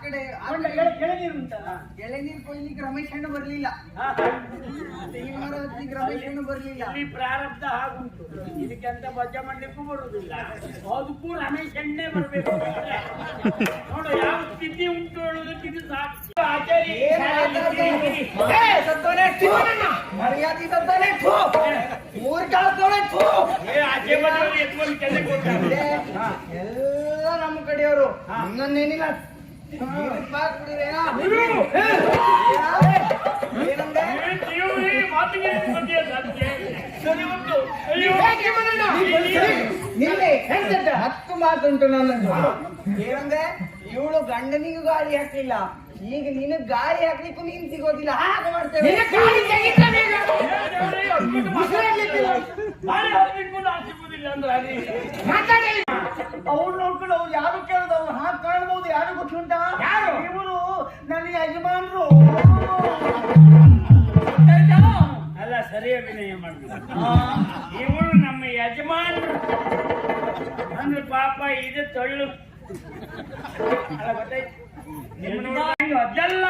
ಕಡೆ ಎಳೆನೀರು ಉಂಟಲ್ಲ, ಎಳೆನೀರು ಕೊಯ್ಲಿಕ್ಕೆ ರಮೇಶ್ ಅಣ್ಣ ಬರ್ಲಿಲ್ಲ. ತೆಂಗಿನ ಮರ ಹಚ್ಚಿಕ್ಕೆ ರಮೇಶ್ ಅಣ್ಣ ಬರ್ಲಿಲ್ಲ. ಇಲ್ಲಿ ಪ್ರಾರಬ್ಧ ಹಾಗುಂಟು, ಇದಕ್ಕೆ ಅಂತ ಬಜ್ಜ ಮಾಡ್ಲಿಕ್ಕೂ ಬರುದಿಲ್ಲ, ಅದಕ್ಕೂ ರಮೇಶ್ ಅಣ್ಣೇ ಬರ್ಬೇಕು. ನೋಡು ಯಾವ ಸ್ಥಿತಿ ಉಂಟು ಹೇಳುವುದಕ್ಕೆ ಇದು ಸಾಕ್ಷಿ. ಮರ್ಯಾದೆ ತತ್ತಾನೆ ಮೂರ್ ಕಾಲದೊಳೆ ಆಚೆ ಬಂದವರು ಎತ್ಕೊಂಡು ಕೆಲೆ ಕೊಡ್ತಾರೆ. ಎಲ್ಲ ನಮ್ಮ ಕಡೆಯವರು. ಇನ್ನೊಂದೇನಿಲ್ಲ ಹತ್ತು ಮಾತುಂಟು ನನ್ನದು. ಏನಂದ್ರೆ ಇವಳು ಗಂಡನಿಗೂ ಗಾಳಿ ಹಾಕ್ಲಿಲ್ಲ, ಈಗ ನಿನಗ್ ಗಾಳಿ ಹಾಕ್ಲಿಕ್ಕೂ ನೀನ್ ಸಿಗೋದಿಲ್ಲ. ಹಾಗೆ ಮಾಡ್ತೇವೆ. ಅವ್ರು ನೋಡ್ಕೊಂಡು ಅವ್ರು ಯಾರು ಕೇಳಿದ್ರು, ಅವ್ರು ಹಾಗೆ ಕಾಣ್ಬಹುದು. ಯಾರು ಗೊತ್ತುಂಟಾ? ಇವರು ನನ್ನ ಯಜಮಾನ್ರು. ಅಲ್ಲ, ಸರಿ ಅಭಿನಯ ಮಾಡ್ತಾರೆ. ಇವರು ನಮ್ಮ ಯಜಮಾನ್ರು ಅಂದ್ರೆ ಪಾಪ ಇದು ತೊಳ್ಳು ಅದೆಲ್ಲ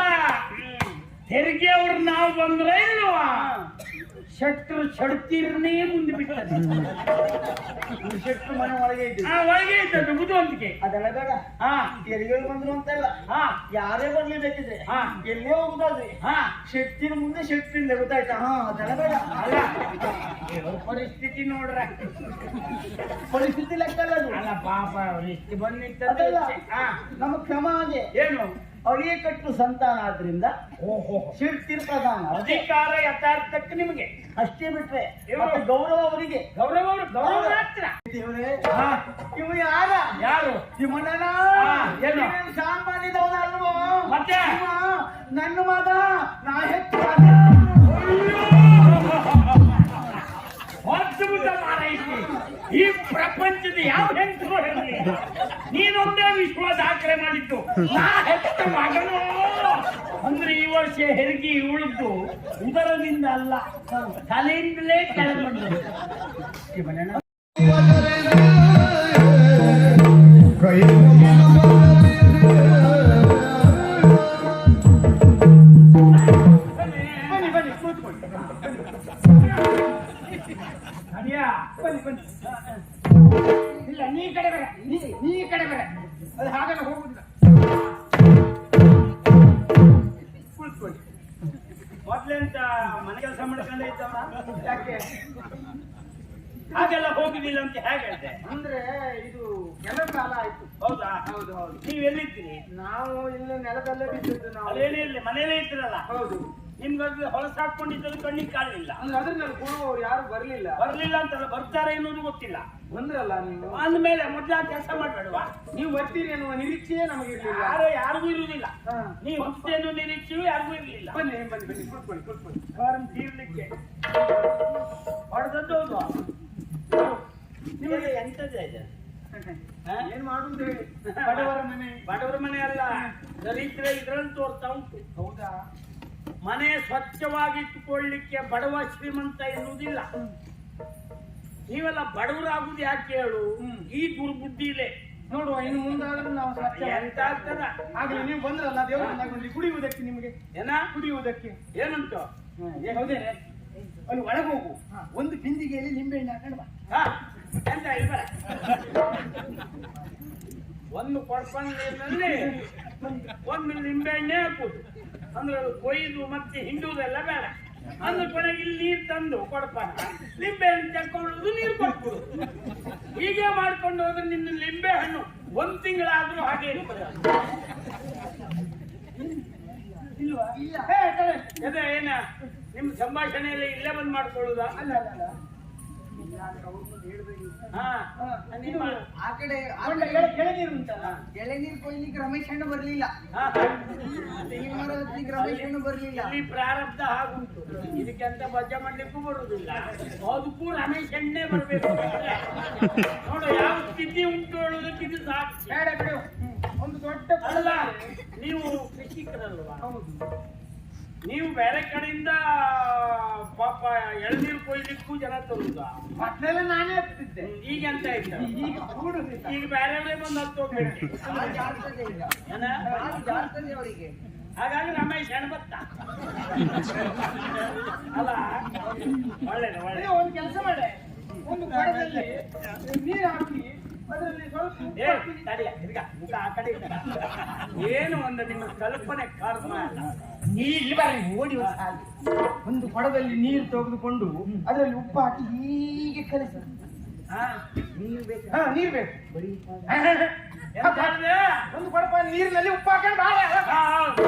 ತೆರಿಗೆ ಅವ್ರು ನಾವು ಬಂದ್ರೆ ಇಲ್ವಾ ಶೆಟ್ರು ಶಡ್ತೀರ್ನೇ ಮುಂದೆ ಬಿಟ್ಟದೆ. ಶೆಟ್ರು ಮನೆ ಒಳಗೆ ಇದ್ದು ಒಳಗೆ ಇದ್ದದ್ದು ಬುದ್ಧಿವಂತಿಕೆ. ಅದೆಲ್ಲ ಬೇಡ. ತೆರಿಗೆ ಬಂದ್ರು ಅಂತಲ್ಲ, ಯಾರೇ ಬರ್ಲಿ ಬೇಕಿದೆ, ಎಲ್ಲೇ ಹೋಗುದಾದ್ರೆ ಶೆಟ್ಟಿನ ಮುಂದೆ ಶೆಟ್ಟಿಂದ ಗೊತ್ತಾಯ್ತಾ? ಅದೆಲ್ಲ ಬೇಡ. ಅಲ್ಲ, ಪರಿಸ್ಥಿತಿ ನೋಡ್ರ, ಪರಿಸ್ಥಿತಿ ಲೆಕ್ಕ ಅಲ್ಲ ಅದು. ಅಲ್ಲ ಪಾಪ ಅವ್ರು ಇಷ್ಟು ಅದಲ್ಲ, ಬಂದಿತ್ತು. ನಮ್ಮ ಕ್ರಮ ಹಾಗೆ. ಏನು ಅಳಿಯ ಕಟ್ಟು ಸಂತಾನ ಆದ್ರಿಂದ ಶಿರ್ತಿರ್ ಪ್ರಧಾನ ಅಧಿಕಾರ ಯಥಾರ್ಥಕ್ಕೆ ನಿಮಗೆ ಅಷ್ಟೇ ಬಿಟ್ರೆ ಗೌರವ ಅವರಿಗೆ. ಗೌರವ ಗೌರವ ಮಾತ್ರ. ಇವ ಯಾರ? ಯಾರು? ಶಿವಣ್ಣನ ಸಾಮಾನ್ಯದವನ ಅಲ್ವೋ? ಮತ್ತೆ ನನ್ನ ಮಗ ನಾ ಹೆಚ್ಚು ಅದ್ಭುತ ಮಾರೈತಿ. ಈ ಪ್ರಪಂಚದ ಯಾವ ಹೆಂಗಸು ಹೇಳಲಿ, ನೀನೊಂದೇ ವಿಶ್ವ ದಾಖಲೆ ಮಾಡಿದ್ದು. ನಾ ಹೆತ್ತ ಮಗನು ಅಂದ್ರೆ ಈ ವರ್ಷ ಹೆರಿಗೆ ಉಳಿದು ಉದರದಿಂದ ಅಲ್ಲ, ತಲೆಯಿಂದಲೇ ಕೆಳಗೊಂಡು. ಬನ್ನಿ ಬನ್ನಿ ಕೂತ್ಕೊಳ್ಳಿ. ಇಲ್ಲ, ನೀ ಕಡೆ ಬೇಡ, ನೀ ಕಡೆ ಬೇಡ, ಅದು ಹಾಗೆಲ್ಲ ಹೋಗುದಿಲ್ಲ. ಕೂತ್ಕೊಳ್ಳಿ. ಮೊದ್ಲೆಂತ ಮನೆ ಕೆಲಸ ಮಾಡ್ಕೊಂಡೇ ಇದ್ದವ, ಯಾಕೆ ಹಾಗೆಲ್ಲ ಹೋಗುದಿಲ್ಲ ಅಂತ ಹೇಗೆ ಹೇಳ್ತೆ? ಅಂದ್ರೆ ಇದು ಕೆಲವು ಕಾಲ ಆಯ್ತು. ಹೌದಾ? ಹೌದು ಹೌದು. ನೀವ್ ಎಲ್ಲಿದ್ದೀರಿ? ನಾವು ಇಲ್ಲಿ ನೆಲದಲ್ಲೇ ಬಿದ್ದಿದ್ದು. ನಾವು ಅಲ್ಲೇನೇ ಇರ್ಲಿ, ಮನೇಲೇ ಇದ್ದೀರಲ್ಲ. ಹೌದು. ನಿಮ್ಗೆ ಹೊಲಸು ಹಾಕೊಂಡಿದ್ದದು ಕಣ್ಣಿಗೆ ಕಾಣಲಿಲ್ಲ. ಅಂದ್ರೆ ಅದ್ರಲ್ಲಿ ಕೊಡುವವರು ಯಾರು ಬರ್ಲಿಲ್ಲ. ಬರ್ಲಿಲ್ಲ ಅಂತಲ್ಲ, ಬರ್ತಾರೆ ಎನ್ನುವುದು ಗೊತ್ತಿಲ್ಲ. ಬಂದ್ರಲ್ಲ ನೀವು, ಅಂದ್ಮೇಲೆ ಮೊದ್ಲ ಕೆಲಸ ಮಾಡ್ಬೇಡವಾ? ನೀವು ಬರ್ತೀರಿ ಎನ್ನುವ ನಿರೀಕ್ಷೆಯೇ ನಮಗಿರ್ಲಿಲ್ಲ. ಯಾರಿಗೂ ಇರುವುದಿಲ್ಲ. ನೀವು ಹುಟ್ಟಿದ ನಿರೀಕ್ಷೆಯೂ ಯಾರಿಗೂ ಇರಲಿಲ್ಲ. ಬನ್ನಿ ಬನ್ನಿ ಬನ್ನಿ, ಕೂತ್ಕೊಳ್ಳಿ ಕೂತ್ಕೊಳ್ಳಿ. ಫಾರಂ ತೀರ್ಲಿಕ್ಕೆ ಹೊಡೆದದ್ದು ಹೌದು. ನಿಮಗೆ ಎಂತದೇ ಇದೆ? ಏನ್ ಮಾಡುದು ಹೇಳಿ. ಬಡವರ ಮನೆ. ಬಡವರ ಮನೆ ಅಲ್ಲ, ದರಿದ್ರ ಇದ್ರಲ್ಲಿ ತೋರ್ತಾ ಉಂಟು. ಹೌದಾ? ಮನೆ ಸ್ವಚ್ಛವಾಗಿಟ್ಟುಕೊಳ್ಳಿಕ್ಕೆ ಬಡವ ಶ್ರೀಮಂತ ಎನ್ನುವುದಿಲ್ಲ. ನೀವೆಲ್ಲ ಬಡವರಾಗುದು ಯಾಕೆ ಹೇಳು? ಈ ದುರ್ಬುದ್ಧಿ ಇದೆ. ನೋಡುವ, ಇನ್ನು ಮುಂದಾದ್ರೂ ನಾವು ಸ್ವಚ್ಛ ಎಂತ ಆಗ್ತದ? ಆಗಲಿ, ನೀವು ಬಂದ್ರಲ್ಲ ದೇವರಲ್ಲಿ ಕುಡಿಯುವುದಕ್ಕೆ. ನಿಮಗೆ ಏನ ಕುಡಿಯುವುದಕ್ಕೆ ಏನಂತ? ಹೌದೇ? ಅಲ್ಲಿ ಒಳಗೆ ಹೋಗು, ಒಂದು ಬಿಂದಿಗೆಯಲ್ಲಿ ನಿಂಬೆಹಣ್ಣು ಹಾಕೊಂಡು ಬಾ. ಎಂತ ಇಲ್ಲ, ಒಂದು ಕೊಡ್ಕೊಂಡು ನೀರಿನಲ್ಲಿ ಒಂದು ನಿಂಬೆಹಣ್ಣೆ ಹಾಕುದು. ಅಂದ್ರೆ ಅದು ಕೊಯ್ದು ಮತ್ತೆ ಹಿಂಡುವುದೆಲ್ಲ ಬೇಡ. ಅಂದ್ರೆ ಕೊನೆಗೆ ಇಲ್ಲಿ ನೀರು ತಂದು ಕೊಡಪಾನ, ಲಿಂಬೆಹಣ್ಣು ತಕ್ಕೊಳ್ಳುದು, ನೀರು ಕೊಟ್ಬಿಡು. ಹೀಗೆ ಮಾಡ್ಕೊಂಡು ಹೋದ್ರೆ ನಿನ್ನ ಲಿಂಬೆ ಹಣ್ಣು 1 ತಿಂಗಳಾದ್ರೂ ಹಾಗೆ ಇರ್ತದೆ. ಇಲ್ವಾ? ಅದೇ ಏನ ನಿಮ್ ಸಂಭಾಷಣೆಯಲ್ಲಿ ಇಲ್ಲೇ ಬಂದ್ ಮಾಡ್ಕೊಳ್ಳುದಾ? ಅಲ್ಲ ಅಲ್ಲ ಅಲ್ಲ, ಆ ಕಡೆ ಎಳೆನೀರು ಉಂಟಲ್ಲ, ಎಳೆನೀರು ಕೊಯ್ಲಿಕ್ಕೆ ರಮೇಶ್ ಅಣ್ಣ ಬರ್ಲಿಲ್ಲ. ತೆಂಗಿನ ಮರ ಹಚ್ಚಿಕ್ಕೆ ರಮೇಶ್ ಅಣ್ಣ ಬರ್ಲಿಲ್ಲ. ಇಲ್ಲಿ ಪ್ರಾರಬ್ಧ ಹಾಗುಂಟು, ಇದಕ್ಕೆ ಅಂತ ಬಜ್ಜ ಮಾಡ್ಲಿಕ್ಕೂ ಬರುದಿಲ್ಲ, ಅದಕ್ಕೂ ರಮೇಶ್ ಅಣ್ಣೇ ಬರ್ಬೇಕು. ನೋಡು ಯಾವ ಸ್ಥಿತಿ ಉಂಟು ಹೇಳುವುದಕ್ಕೆ ಇದು ಸಾಕ್ಷಿ. ಬೇಡ ಬಿಡು, ಒಂದು ದೊಡ್ಡ ಅಲ್ಲ, ನೀವು ಕೃಷಿಕರಲ್ವಾ? ಹೌದು. ನೀವು ಬೇರೆ ಕಡೆಯಿಂದ ಪಾಪ ಎಳ್ನೀರು ಕೊಯ್ಲಿಕ್ಕೂ ಜನ ತರುದ ಮೊದ್ಲೆಲ್ಲ ನಾನೇ ಹತ್ತಿದ್ದೆ. ಈಗ ಎಂತ ಆಯ್ತು ಈಗ ಕೂಡುದಿಲ್ಲ. ಈಗ ಬೇರೆಯವರೇ ಬಂದು ಹತ್ತು ಹೋಗ್ಬೇಕು ಜಾರ್ತದೆ ಈಗ. ಏನ ಜಾರ್ತದೆ ಅವರಿಗೆ. ಹಾಗಾಗಿ ರಮೇಶ್ ಹೆಣ್ಬತ್ತ ಅಲ್ಲ ಒಳ್ಳೇದು ಅದೇ ಒಳ್ಳೆ ಒಂದು ಕೆಲಸ ಮಾಡೆ, ಒಂದು ಕೊಡದಲ್ಲಿ ನೀರು ಹಾಕಿ ಅದರಲ್ಲಿ ಸ್ವಲ್ಪ ಉಪ್ಪು ಏ ಹಾಕಿ. ತಡಿಯ ತಿರ್ಗ ಮುಖ ಆ ಕಡೆ ಈ ಕಡೆ. ಏನು ಒಂದು ನಿಮ್ಮ ಕಲ್ಪನೆ ಕರ್ಮ ಅಲ್ಲ ನೀ ಇಲ್ಲಿ ಬರ್ರಿ, ಓಡಿ ಒಂದು ಸಾಲು. ಒಂದು ಕೊಡದಲ್ಲಿ ನೀರು ತೆಗೆದುಕೊಂಡು ಅದರಲ್ಲಿ ಉಪ್ಪು ಹಾಕಿ ಹೀಗೆ ಕಲಿಸ. ಹಾ ನೀರು ಬೇಕು. ಹಾ, ನೀರು ಬೇಕು. ಬರೀ ಎಂತ ಹೇಳಿದೆ? ಒಂದು ಕೊಡಪ ನೀರಿನಲ್ಲಿ ಉಪ್ಪು ಹಾಕೊಂಡು ಬಾಳ. ಹಾ, ಹೌದು.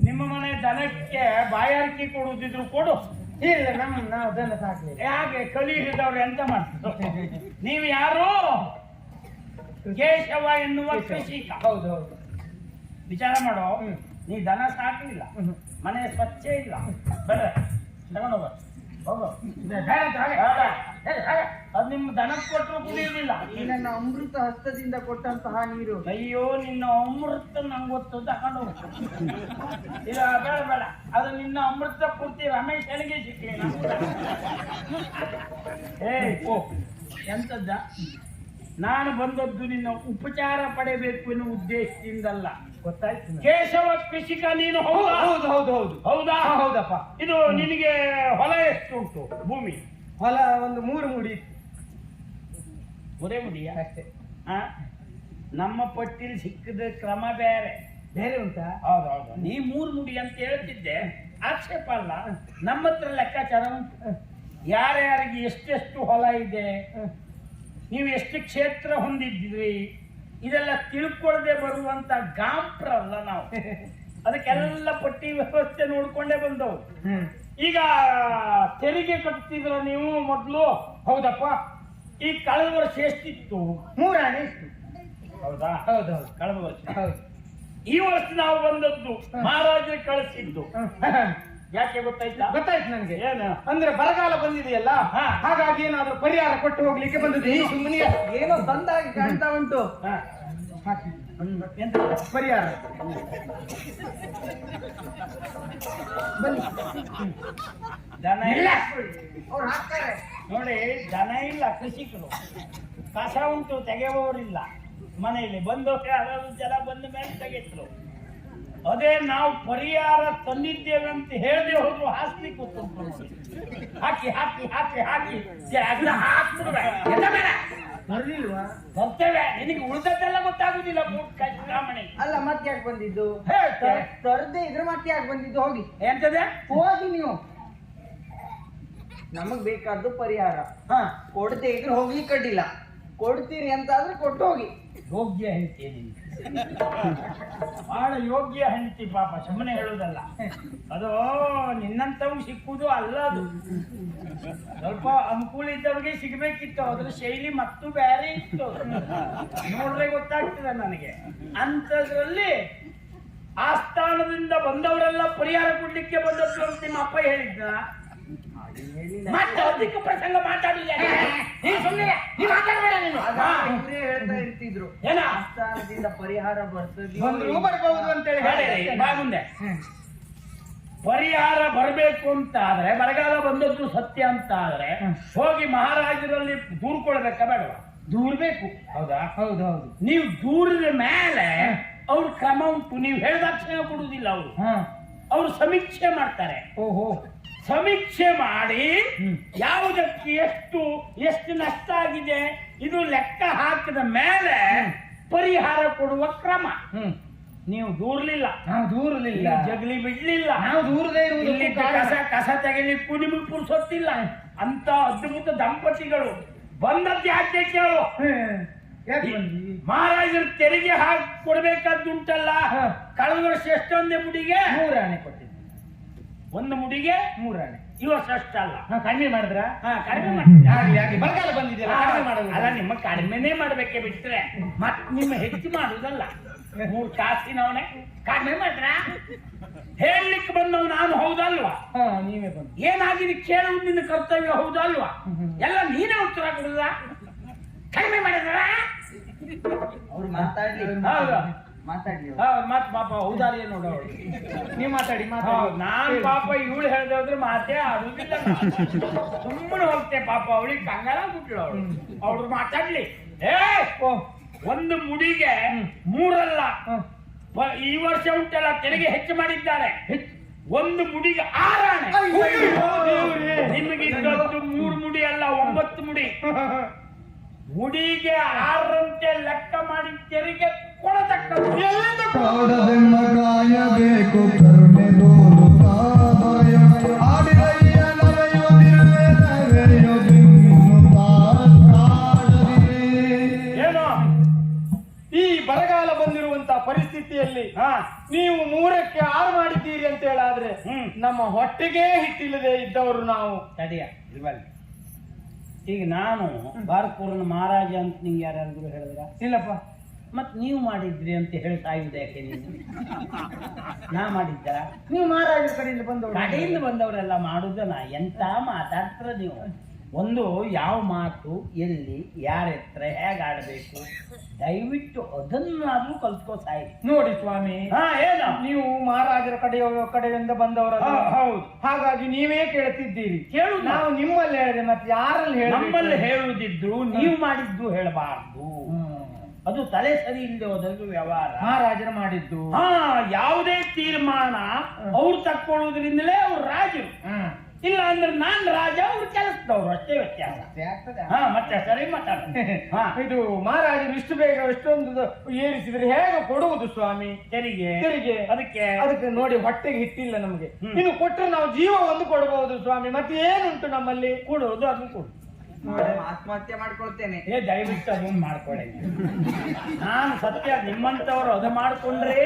ನಿಮ್ಮ ಮನೆ ದನಕ್ಕೆ ಬಾಯಾರಿಕೆ ಕೊಡುವುದಿದ್ರು ಕೊಡು. ಇಲ್ಲ, ನಾವು ದನ ಸಾಕ್ಲಿಲ್ಲ. ಹಾಗೆ ಕಲಿ ಹಿಡಿದವ್ರು ಎಂತ ಮಾಡ್ತಾರೆ? ನೀವು ಯಾರು? ಕೇಶವ ಎನ್ನುವ ಕೃಷಿಕ. ಹೌದು ಹೌದು. ವಿಚಾರ ಮಾಡೋ, ನೀ ದನ ಸಾಕಲಿಲ್ಲ, ಮನೆ ಸ್ವಚ್ಛ ಇಲ್ಲ, ಬೇಡ ತಗೊಂಡೋಗ ಹೋಗೋ. ಅದು ನಿಮ್ಮ ದನಕ್ಕೆ ಕೊಟ್ಟರು ಕುಡಿಯುವುದಿಲ್ಲ. ನನ್ನ ಅಮೃತ ಹಸ್ತದಿಂದ ಕೊಟ್ಟಂತಹ ನೀರು. ಅಯ್ಯೋ ನಿನ್ನ ಅಮೃತ ನಂಗೆ ಗೊತ್ತು, ತಗೊಂಡು ಇಲ್ಲ ಬೇಡ ಬೇಡ, ಅದು ನಿನ್ನ ಅಮೃತ ಪೂರ್ತಿ ರಮೇಶ್ ಎಲ್ಲಿಗೆ ಸಿಕ್ಕಲಿ. ಓ ಎಂತದ್ದ? ನಾನು ಬಂದದ್ದು ನಿನ್ನ ಉಪಚಾರ ಪಡೆಯಬೇಕು ಎನ್ನುವ ಉದ್ದೇಶದಿಂದಲ್ಲ, ಗೊತ್ತಾಯ್ತು. ಕೇಶವ ಕೃಷಿಕ ನೀನು ಹೌದಾ? ಹೌದು ಹೌದು ಹೌದು. ಹೌದಾ? ಹೌದಪ್ಪ. ಇದು ನಿನಗೆ ಹೊಲ ಎಷ್ಟು ಉಂಟು? ಭೂಮಿ ಹೊಲ ಒಂದು 3 ಮುಡಿ ಮುರೇ ಮುಡಿಯ ಅಷ್ಟೇ. ನಮ್ಮ ಪಟ್ಟಿಲಿ ಸಿಕ್ಕಿದ ಕ್ರಮ ಬೇರೆ ಬೇರೆ ಉಂಟಾ? ಹೌದೌದು. ನೀ 3 ಮುಡಿ ಅಂತ ಹೇಳ್ತಿದ್ದೆ, ಆಕ್ಷೇಪ ಅಲ್ಲ. ನಮ್ಮ ಹತ್ರ ಲೆಕ್ಕಾಚಾರ ಉಂಟು. ಯಾರ್ಯಾರಿಗೆ ಎಷ್ಟೆಷ್ಟು ಹೊಲ ಇದೆ, ನೀವು ಎಷ್ಟು ಕ್ಷೇತ್ರ ಹೊಂದಿದ್ರಿ, ಇದೆಲ್ಲ ತಿಳ್ಕೊಳ್ಳದೆ ಬರುವಂತ ಗಾಂಪ್ರಲ್ಲ ನಾವು. ಅದಕ್ಕೆಲ್ಲ ಪಟ್ಟಿ ವ್ಯವಸ್ಥೆ ನೋಡ್ಕೊಂಡೇ ಬಂದವು. ಈಗ ತೆರಿಗೆ ಕಟ್ತಿದ್ರ ನೀವು ಮೊದಲು? ಹೌದಪ್ಪ. ಈ ಕಳೆದ ವರ್ಷ ಎಷ್ಟಿತ್ತು? 3 ಆನೆ ಇತ್ತು. ಹೌದಾ? ಹೌದು ಹೌದು ಕಳೆದ ವರ್ಷ. ಹೌದು. ಈ ವರ್ಷ ನಾವು ಬಂದದ್ದು ಮಹಾರಾಜರು ಕಳಿಸಿದ್ದು. ಯಾಕೆ ಗೊತ್ತಾಯ್ತಾ? ಗೊತ್ತಾಯ್ತು ನನಗೆ. ಏನು ಅಂದ್ರೆ ಬರಗಾಲ ಬಂದಿದೆಯಲ್ಲ, ಹಾಗಾಗಿ ಏನಾದ್ರೂ ಪರಿಹಾರ ಕೊಟ್ಟು ಹೋಗ್ಲಿಕ್ಕೆ ಬಂದದ್ದು. ಈ ಸುಮ್ಮನೆ ಏನೋ ಬಂದಾಗಿ ಕಾಣ್ತಾ ಉಂಟು. ಹಾಕಿ ಎಂತ ಪರಿಹಾರ ಬನ್ನಿ. ದನ ಇಲ್ಲ ಅವ್ರು ಹಾಕ್ತಾರೆ ನೋಡಿ, ದನ ಇಲ್ಲ, ಕೃಷಿಕರು. ಕಸ ಉಂಟು, ತೆಗೆಯುವವರಿಲ್ಲ. ಮನೆಯಲ್ಲಿ ಬಂದು ಯಾರಾದ್ರು ಜನ ಬಂದ ಮೇಲೆ ತೆಗೆದ್ರು. ಅದೇ ನಾವು ಪರಿಹಾರ ತಂದಿದ್ದೇವೆ ಅಂತ ಹೇಳದೆ ಹೋದ್ರು ಹಾಸ್ಲಿಕ್ಕೆ ಗೊತ್ತುಂಟು. ಹಾಕಿ ಹಾಕಿ ಹಾಕಿ ಹಾಕಿ ಹಾಕ್ಬಿಡ್ವೆ. ಬರ್ಲಿಲ್ವಾ? ಬರ್ತೇವೆ, ನಿನಗೆ ಉಳಿದದ್ದೆಲ್ಲ ಗೊತ್ತಾಗುದಿಲ್ಲ. ಬ್ರಾಹ್ಮಣಿ ಅಲ್ಲ, ಮತ್ತೆ ಯಾಕೆ ಬಂದಿದ್ದು? ಹೇಳ್ತೇವೆ. ತರದೆ ಇದ್ರೆ ಮತ್ತೆ ಯಾಕೆ ಬಂದಿದ್ದು? ಹೋಗಿ ಎಂತದೆ? ಹೋಗಿ ನೀವು. ನಮಗ್ ಬೇಕಾದ್ದು ಪರಿಹಾರ. ಕೊಡದೆ ಇದ್ರೆ ಹೋಗ್ಲಿಕ್ಕೆ ಅಡ್ಡಿಲ್ಲ. ಕೊಡ್ತೀರಿ ಅಂತ ಆದ್ರೆ ಕೊಟ್ಟು ಹೋಗಿ. ಯೋಗ್ಯ ಹೆಂಡತಿ ನಿನ್ಗೆ, ಬಹಳ ಯೋಗ್ಯ ಹೆಂಡತಿ. ಪಾಪ ಸುಮ್ಮನೆ ಹೇಳುದಲ್ಲ, ಅದು ನಿನ್ನಂತವ್ ಸಿಕ್ಕುದು ಅಲ್ಲ. ಅದು ಸ್ವಲ್ಪ ಅನುಕೂಲ ಇದ್ದವ್ರಿಗೆ ಸಿಗ್ಬೇಕಿತ್ತು. ಅದ್ರ ಶೈಲಿ ಮತ್ತು ಬೇರೆ ಇತ್ತು. ನೋಡ್ರೆ ಗೊತ್ತಾಗ್ತದೆ ನನಗೆ. ಅಂಥದ್ರಲ್ಲಿ ಆಸ್ಥಾನದಿಂದ ಬಂದವರೆಲ್ಲ ಪರಿಹಾರ ಕೊಡ್ಲಿಕ್ಕೆ ಬಂದದ್ದು ಅಂತ ನಿಮ್ಮ ಅಪ್ಪ ಹೇಳಿದ್ದ. ಮತ್ತೆ ಅದಕ್ಕೆ ಪ್ರಸಂಗ ಮಾತಾಡಿಲ್ಲ. ಹೇಳ್ತಾ ಇರ್ತಿದ್ರು, ಏನ ಆಸ್ಥಾನದಿಂದ ಪರಿಹಾರ ಬರ್ತದೆ, ಬರ್ಬಹುದು ಅಂತ ಹೇಳಿ. ಬಾ ಮುಂದೆ. ಪರಿಹಾರ ಬರಬೇಕು ಅಂತ ಆದ್ರೆ, ಬರಗಾಲ ಬಂದದ್ದು ಸತ್ಯ ಅಂತ ಆದ್ರೆ ಹೋಗಿ ಮಹಾರಾಜರಲ್ಲಿ ದೂರ್ಕೊಳ್ಬೇಕಾ ಬೇಡವಾ? ದೂರ್ಬೇಕು. ಹೌದಾ? ಹೌದು ಹೌದು. ನೀವು ದೂರಿದ ಮೇಲೆ ಅವ್ರ ಕ್ರಮ ಉಂಟು. ನೀವು ಹೇಳಿದಾಕ್ಷಣ ಕೊಡುವುದಿಲ್ಲ. ಅವರು ಸಮೀಕ್ಷೆ ಮಾಡ್ತಾರೆ. ಓಹೋ. ಸಮೀಕ್ಷೆ ಮಾಡಿ ಯಾವುದಕ್ಕೆ ಎಷ್ಟು ನಷ್ಟ ಆಗಿದೆ ಇದು ಲೆಕ್ಕ ಹಾಕಿದ ಮೇಲೆ ಪರಿಹಾರ ಕೊಡುವ ಕ್ರಮ. ನೀವು ದೂರ್ಲಿಲ್ಲ, ದೂರಲಿಲ್ಲ, ಜಗಲಿ ಬಿಡ್ಲಿಲ್ಲ, ನಾವು ದೂರದೇ ಇಲ್ಲಿ ಕಸ ತೆಗಿಲಿಕ್ಕೂ ನಿಮಗೆ ಪುರ್ಸೊತ್ತಿಲ್ಲ. ಅಂತ ಅದ್ಭುತ ದಂಪತಿಗಳು ಬಂದದ್ದು ಯಾಕೆ ಕೇಳು. ಮಹಾರಾಜರು ತೆರಿಗೆ ಹಾಕಿ ಕೊಡ್ಬೇಕಾದ್ದುಂಟಲ್ಲ. ಕಳೆದ ವರ್ಷ ಎಷ್ಟೊಂದೇ ಮುಡಿಗೆ 3 ಆನೆ ಕೊಟ್ಟಿದ್ದು. ಒಂದು ಮುಡಿಗೆ 3 ಆನೆ. ಈ ವರ್ಷ ಅಷ್ಟಲ್ಲ. ಕಡಿಮೆ ಮಾಡಿದ್ರ? ಕಡಿಮೆ ಮಾಡ್ತೀವಿ. ಬರಗಾಲ ಬಂದಿದೆಯಲ್ಲ, ಕಡಿಮೆ ಮಾಡೋದು. ಅಲ್ಲ, ನಿಮ್ಮ ಕಡಿಮೆನೇ ಮಾಡ್ಬೇಕೆ ಬಿಟ್ರೆ ಮತ್ ನಿಮ್ಮ ಹೆಚ್ಚು ಮಾಡುದಲ್ಲ. 3 ಕಾಸಿನವನೇ ಕಡಿಮೆ ಮಾಡ್ರ ಹೇಳಲಿಕ್ಕೆ ಬಂದವ್ ನಾನು, ಹೌದಲ್ವಾ? ನೀವೇ ಬಂದು ಏನಾಗಿದೆ ಕೇಳುವುದು ನಿನ್ನ ಕರ್ತವ್ಯ, ಹೌದಲ್ವಾ? ಎಲ್ಲ ನೀನೇ ಉತ್ತರ ಕೊಡುದ. ಕಡಿಮೆ ಮಾಡಿದ್ರ ಅವ್ರು ಮಾತಾಡ್ಲಿ. ಹೌದಾ? ಮಾತಾಡಿ ಮತ್ ಪಾಪ ಹೌದಾರಿ ನೋಡೋಳು ನೀವ್ ಮಾತಾಡಿ ನಾನ್ ಪಾಪ ಇವಳು ಹೇಳ್ದೋದ್ರೆ ಮಾತೇ ಆಗುದಿಲ್ಲ ಸುಮ್ಮನೆ ಹೋಗ್ತೆ ಪಾಪ ಅವಳಿಗೆ ಕಂಗಾಲ ಬಿಟ್ಲು ಅವ್ರು ಮಾತಾಡ್ಲಿ ಒಂದು ಮುಡಿಗೆ 3 ಅಲ್ಲ ಈ ವರ್ಷ ಉಂಟಲ್ಲ ತೆರಿಗೆ ಹೆಚ್ಚು ಮಾಡಿದ್ದಾರೆ ಒಂದು ಮುಡಿಗೆ 6 ಆಣೆ ನಿಮಗೆ 3 ಮುಡಿ ಅಲ್ಲ 9 ಮುಡಿ ಮುಡಿಗೆ 6 ಅಂತೆ ಲೆಕ್ಕ ಮಾಡಿ ತೆರಿಗೆ ಕೊಡತಕ್ಕದ್ದು ಕಾಯಬೇಕು ಕರುಣೆ ಏನೋ ಈ ಬರಗಾಲ ಬಂದಿರುವಂತ ಪರಿಸ್ಥಿತಿಯಲ್ಲಿ ನೀವು 3ಕ್ಕೆ 6 ಮಾಡಿದ್ದೀರಿ ಅಂತ ಹೇಳಾದ್ರೆ ನಮ್ಮ ಹೊಟ್ಟೆಗೆ ಹಿಟ್ಟಿಲ್ಲದೆ ಇದ್ದವರು ನಾವು ತಡಿಯ ಈಗ ನಾನು ಭಾರತಪೂರ್ಣ ಮಹಾರಾಜ ಅಂತ ನಿಂಗೆ ಯಾರಾದ್ರೂ ಹೇಳಿದ್ರ ಇಲ್ಲಪ್ಪ ಮತ್ ನೀವು ಮಾಡಿದ್ರಿ ಅಂತ ಹೇಳಿ ಸಾಯುವುದೇ ಯಾಕೆ ನೀನು ನಾ ಮಾಡಿದ್ದ ನೀವು ಮಹಾರಾಜರ ಕಡೆಯಿಂದ ಬಂದವರು ಕಡೆಯಿಂದ ಬಂದವರೆಲ್ಲ ಮಾಡುದನ ಎಂತ ಮಾತಾಡ್ತಾರ ನೀವು ಒಂದು ಯಾವ ಮಾತು ಎಲ್ಲಿ ಯಾರ ಹತ್ರ ಹೇಗೆ ಆಡಬೇಕು ದಯವಿಟ್ಟು ಅದನ್ನಾದ್ರೂ ಕಲ್ತ್ಕೋ ಸಾಯಿ ನೋಡಿ ಸ್ವಾಮಿ ಏನು ನೀವು ಮಹಾರಾಜರ ಕಡೆಯಿಂದ ಬಂದವರು ಹೌದು ಹಾಗಾಗಿ ನೀವೇ ಕೇಳ್ತಿದ್ದೀರಿ ಕೇಳು ನಾವು ನಿಮ್ಮಲ್ಲಿ ಹೇಳಿದೆ ಮತ್ತೆ ಯಾರಲ್ಲಿ ಹೇಳಿ ನಮ್ಮಲ್ಲಿ ಹೇಳುದಿದ್ರು ನೀವು ಮಾಡಿದ್ದು ಹೇಳಬಾರ್ದು ಅದು ತಲೆ ಸರಿ ಇಲ್ಲದೆ ಹೋದದ್ದು ವ್ಯವಹಾರ ಮಹಾರಾಜರು ಮಾಡಿದ್ದು ಯಾವುದೇ ತೀರ್ಮಾನ ಅವ್ರು ತಕ್ಕೊಳ್ಳುವುದರಿಂದಲೇ ಅವ್ರು ರಾಜರು ಇಲ್ಲ ಅಂದ್ರೆ ನಾನ್ ರಾಜ ಅವ್ರು ಕೆಲಸದವ್ರು ಅಷ್ಟೇ ವ್ಯತ್ಯಾಸ ಮತ್ತೆ ಸರಿ ಮಾತಾಡ ಇದು ಮಹಾರಾಜರು ಇಷ್ಟು ಬೇಗ ಎಷ್ಟೊಂದು ಏರಿಸಿದ್ರೆ ಹೇಗೆ ಕೊಡುವುದು ಸ್ವಾಮಿ ತೆರಿಗೆ ತೆರಿಗೆ ಅದಕ್ಕೆ ನೋಡಿ ಹೊಟ್ಟೆಗೆ ಹಿಟ್ಟಿಲ್ಲ ನಮಗೆ ಇನ್ನು ಕೊಟ್ಟರೆ ನಾವು ಜೀವ ಒಂದು ಕೊಡಬಹುದು ಸ್ವಾಮಿ ಮತ್ತೆ ಏನುಂಟು ನಮ್ಮಲ್ಲಿ ಕೊಡುವುದು ಅದನ್ನು ಕೊಡು ಆತ್ಮಹತ್ಯೆ ಮಾಡ್ಕೊಳ್ತೇನೆ ದಯವಿಟ್ಟು ಅದನ್ನು ಮಾಡ್ಕೊಳ್ಳಿ ನಾನು ಸತ್ಯ ನಿಮ್ಮಂತವ್ರು ಅದು ಮಾಡ್ಕೊಂಡ್ರೆ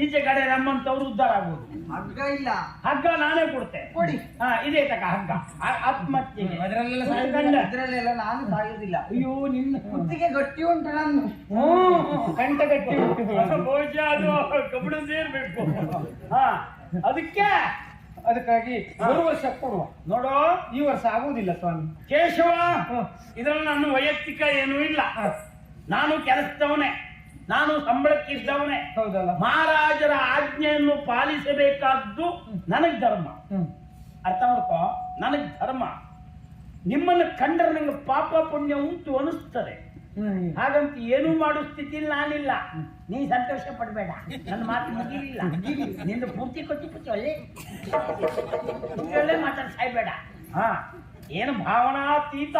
ಈಚೆ ಕಡೆ ನಮ್ಮಂತವ್ರು ಉದ್ಧಾರ ಆಗುವುದು ಹಗ್ಗ ಇಲ್ಲ ಹಗ್ಗ ನಾನೇ ಕೊಡ್ತೆ ಕೊಡಿ ಇದೇ ತಕ ಹಗ್ಗ ಆತ್ಮಹತ್ಯೆಗೆ ಅದ್ರಲ್ಲೆಲ್ಲ ನಾನು ಸಾಯುವುದಿಲ್ಲ ಅಯ್ಯೋ ನಿನ್ನ ಕುತ್ತಿಗೆ ಗಟ್ಟಿ ಉಂಟು ನಾನು ಕಂಠ ಗಟ್ಟಿ ಉಂಟು ಬಹುಶಃ ಅದು ಕಬ್ಬಣ ಸೇರ್ಬೇಕು ಅದಕ್ಕಾಗಿ ಬರುವ ವರ್ಷ ಕೊಡುವ ನೋಡೋ ಈ ವರ್ಷ ಆಗುವುದಿಲ್ಲ ಸ್ವಾಮಿ ಕೇಶವ ಇದ್ರಲ್ಲಿ ನನ್ನ ವೈಯಕ್ತಿಕ ಏನೂ ಇಲ್ಲ ನಾನು ಕೆಲಸದವನೇ ನಾನು ಸಂಬಳಕ್ಕಿದ್ದವನೇ ಹೌದಲ್ಲ ಮಹಾರಾಜರ ಆಜ್ಞೆಯನ್ನು ಪಾಲಿಸಬೇಕಾದ್ದು ನನಗ್ ಧರ್ಮ ಅರ್ಥ ಮಾಡ್ಕೋ ನನಗ್ ಧರ್ಮ ನಿಮ್ಮನ್ನು ಕಂಡ್ರೆ ನಂಗೆ ಪಾಪ ಪುಣ್ಯ ಉಂಟು ಅನಿಸ್ತದೆ ಹಾಗಂತ ಏನೂ ಮಾಡೋ ಸ್ಥಿತಿಲಿ ನಾನಿಲ್ಲ ನೀ ಸಂತೋಷ ಪಡ್ಬೇಡ ನನ್ನ ಮಾತು ಮುಗಿಲಿಲ್ಲ ನಿಂದು ಪೂರ್ತಿ ಕೊಚ್ಚಿ ಒಳ್ಳೆ ಮಾತಾಡ ಸಾಯ್ಬೇಡ ಏನು ಭಾವನಾತೀತ